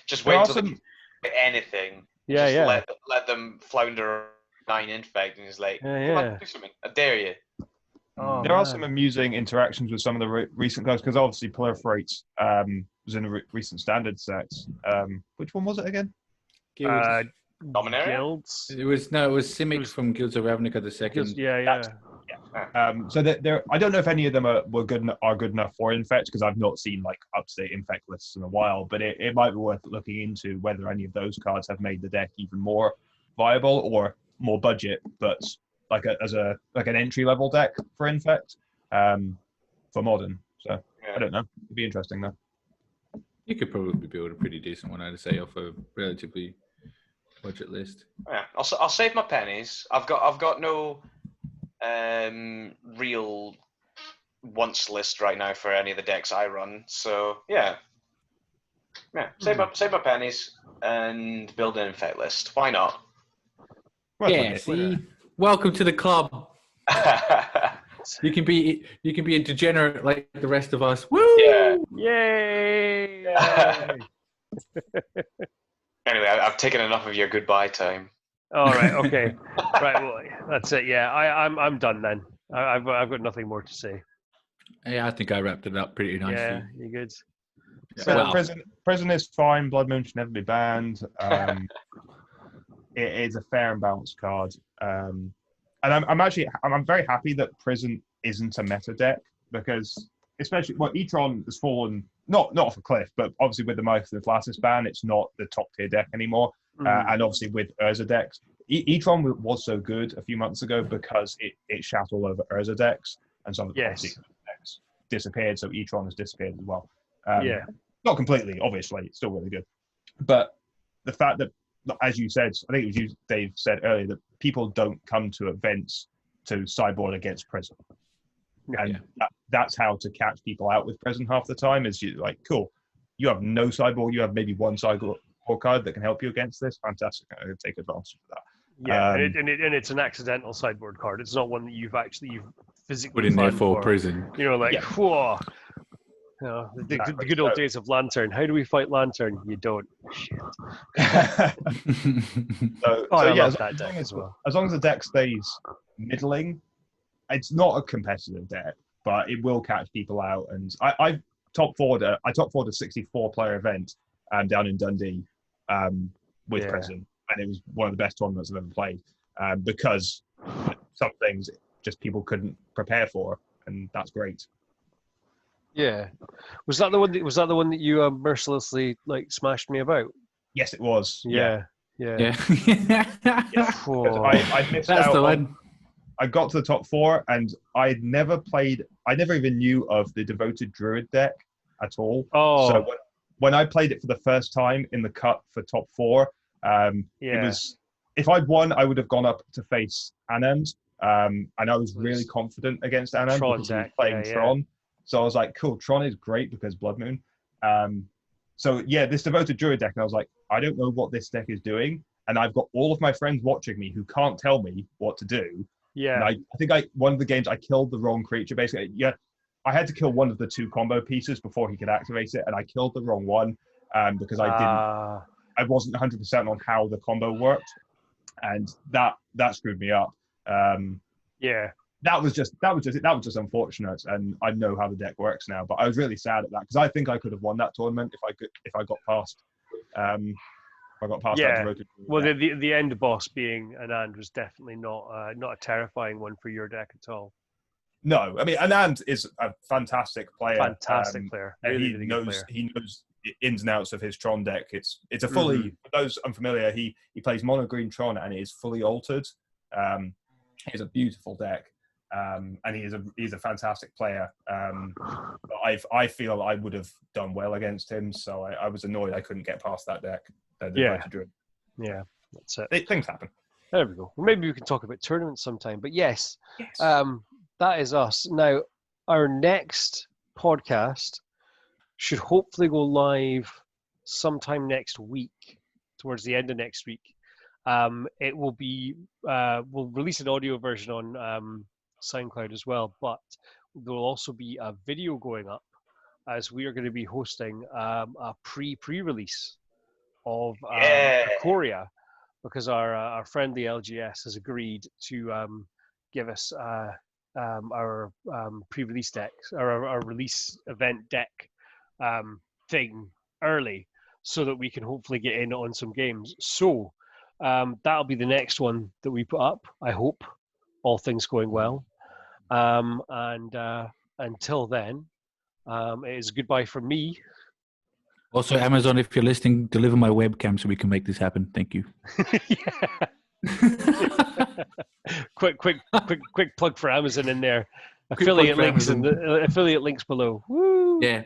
Just There wait are till they some- can get anything. Yeah, Just yeah. Let them flounder 9 Infect, and he's like, Yeah, come yeah. on, do something. I dare you. Oh, There are man. some amusing interactions with some of the recent cards because obviously Proliferate was in the recent standard sets. Which one was it again? Uh, Dominaria? guilds. It was Simic was- from Guilds of Ravnica the Second. Guilds, yeah. So there, I don't know if any of them are good enough for Infect because I've not seen like up-to-date Infect lists in a while. But it might be worth looking into whether any of those cards have made the deck even more viable or more budget, but like as an entry-level deck for Infect for Modern. So Yeah. I don't know. It'd be interesting though. You could probably build a pretty decent one, I'd say, off a relatively budget list. Yeah, I'll save my pennies. I've got no real wants list right now for any of the decks I run. So yeah, save my pennies and build an Infect list. Why not? Worth Yeah, looking at. see, welcome to the club. You can be a degenerate like the rest of us. Woo! Yeah. Yay! Anyway, I've taken enough of your goodbye time. All right. Okay. Right. Well, that's it. Yeah. I'm done then. I've got nothing more to say. Yeah, I think I wrapped it up pretty nicely. Yeah. You good? So Well- prison is fine. Blood Moon should never be banned. It is a fair and balanced card. And I'm very happy that Prison isn't a meta deck because especially E-Tron has fallen not off a cliff, but obviously with the Mythos and Flassus ban, it's not the top tier deck anymore. And obviously with Urza decks, E-Tron was so good a few months ago because it shat all over Urza decks, and some of the Yes. decks disappeared. So E-Tron has disappeared as well. Yeah. Not completely, obviously, it's still really good. But the fact that, as you said, I think it was you, Dave, said earlier, that people don't come to events to sideboard against Prison. And that's how to catch people out with Prison half the time is you like, cool, you have no sideboard, you have maybe one sideboard card that can help you against this. Fantastic, I'm going to take advantage of that. Yeah. And it's an accidental sideboard card. It's not one that you've physically Put in there planned for Prison. You know, like, Yeah. whoa. You know, the Exactly. good old So- days of Lantern. How do we fight Lantern? You don't. Shit. So Oh, I yeah, love that deck as well. as long as the deck stays middling, it's not a competitive deck, but it will catch people out. And I top forward a 64-player event down in Dundee with Yeah. Prison, and it was one of the best tournaments I've ever played because some things just people couldn't prepare for, and that's great. Yeah. Was that the one that you mercilessly like smashed me about? Yes, it was. Yeah. Yeah. Because Whoa. I missed That's out the on- one. I got to the top 4 and I never even knew of the Devoted Druid deck at all. Oh. So when I played it for the first time in the cup for top 4, it Yeah. was, if I'd won, I would have gone up to face Anand. And I was really confident against Anand Tron because he was deck, playing yeah. Tron. So I was like, cool, Tron is great because Blood Moon. So yeah, this Devoted Druid deck, and I was like, I don't know what this deck is doing. And I've got all of my friends watching me who can't tell me what to do. Yeah. And I think one of the games I killed the wrong creature. Basically, yeah, I had to kill one of the 2 combo pieces before he could activate it, and I killed the wrong one because I wasn't 100% on how the combo worked, and that screwed me up. Yeah. That was just unfortunate, and I know how the deck works now. But I was really sad at that because I think I could have won that tournament if I got past. Yeah. That devoted. Well, the end boss being Anand was definitely not a terrifying one for your deck at all. No, I mean Anand is a fantastic player. Fantastic player. Really, really good player. He knows ins and outs of his Tron deck. It's a fully for those unfamiliar. He plays mono green Tron and it is fully altered. It's a beautiful deck. And he's a fantastic player. I feel I would have done well against him, so I was annoyed I couldn't get past that deck. Yeah, that's it. Things happen. There we go. Well, maybe we can talk about tournaments sometime. But yes. That is us. Now, our next podcast should hopefully go live sometime next week, towards the end of next week. It will be we'll release an audio version on SoundCloud as well, but there will also be a video going up as we are going to be hosting a pre-release of Ikoria, because our friend the LGS has agreed to give us our pre-release decks, or our release event deck thing early, so that we can hopefully get in on some games. So that'll be the next one that we put up, I hope, all things going well. And until then, it is goodbye from me. Also, Amazon, if you're listening, deliver my webcam so we can make this happen. Thank you. quick plug for Amazon in there. Affiliate links affiliate links below. Woo! Yeah.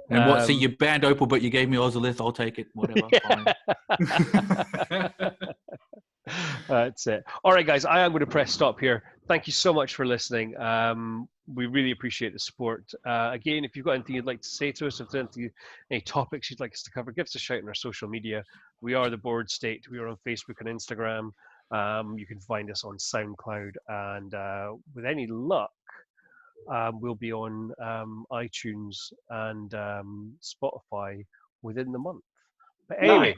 And what? See, you banned Opal, but you gave me Ozolith. I'll take it. Whatever. Fine. That's it. All right, guys. I am going to press stop here. Thank you so much for listening. We really appreciate the support. Again, if you've got anything you'd like to say to us, if there's any topics you'd like us to cover, give us a shout on our social media. We are the Board State. We are on Facebook and Instagram. You can find us on SoundCloud, and with any luck, we'll be on iTunes and Spotify within the month. But anyway,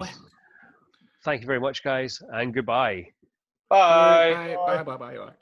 thank you very much, guys, and goodbye. Bye. Bye.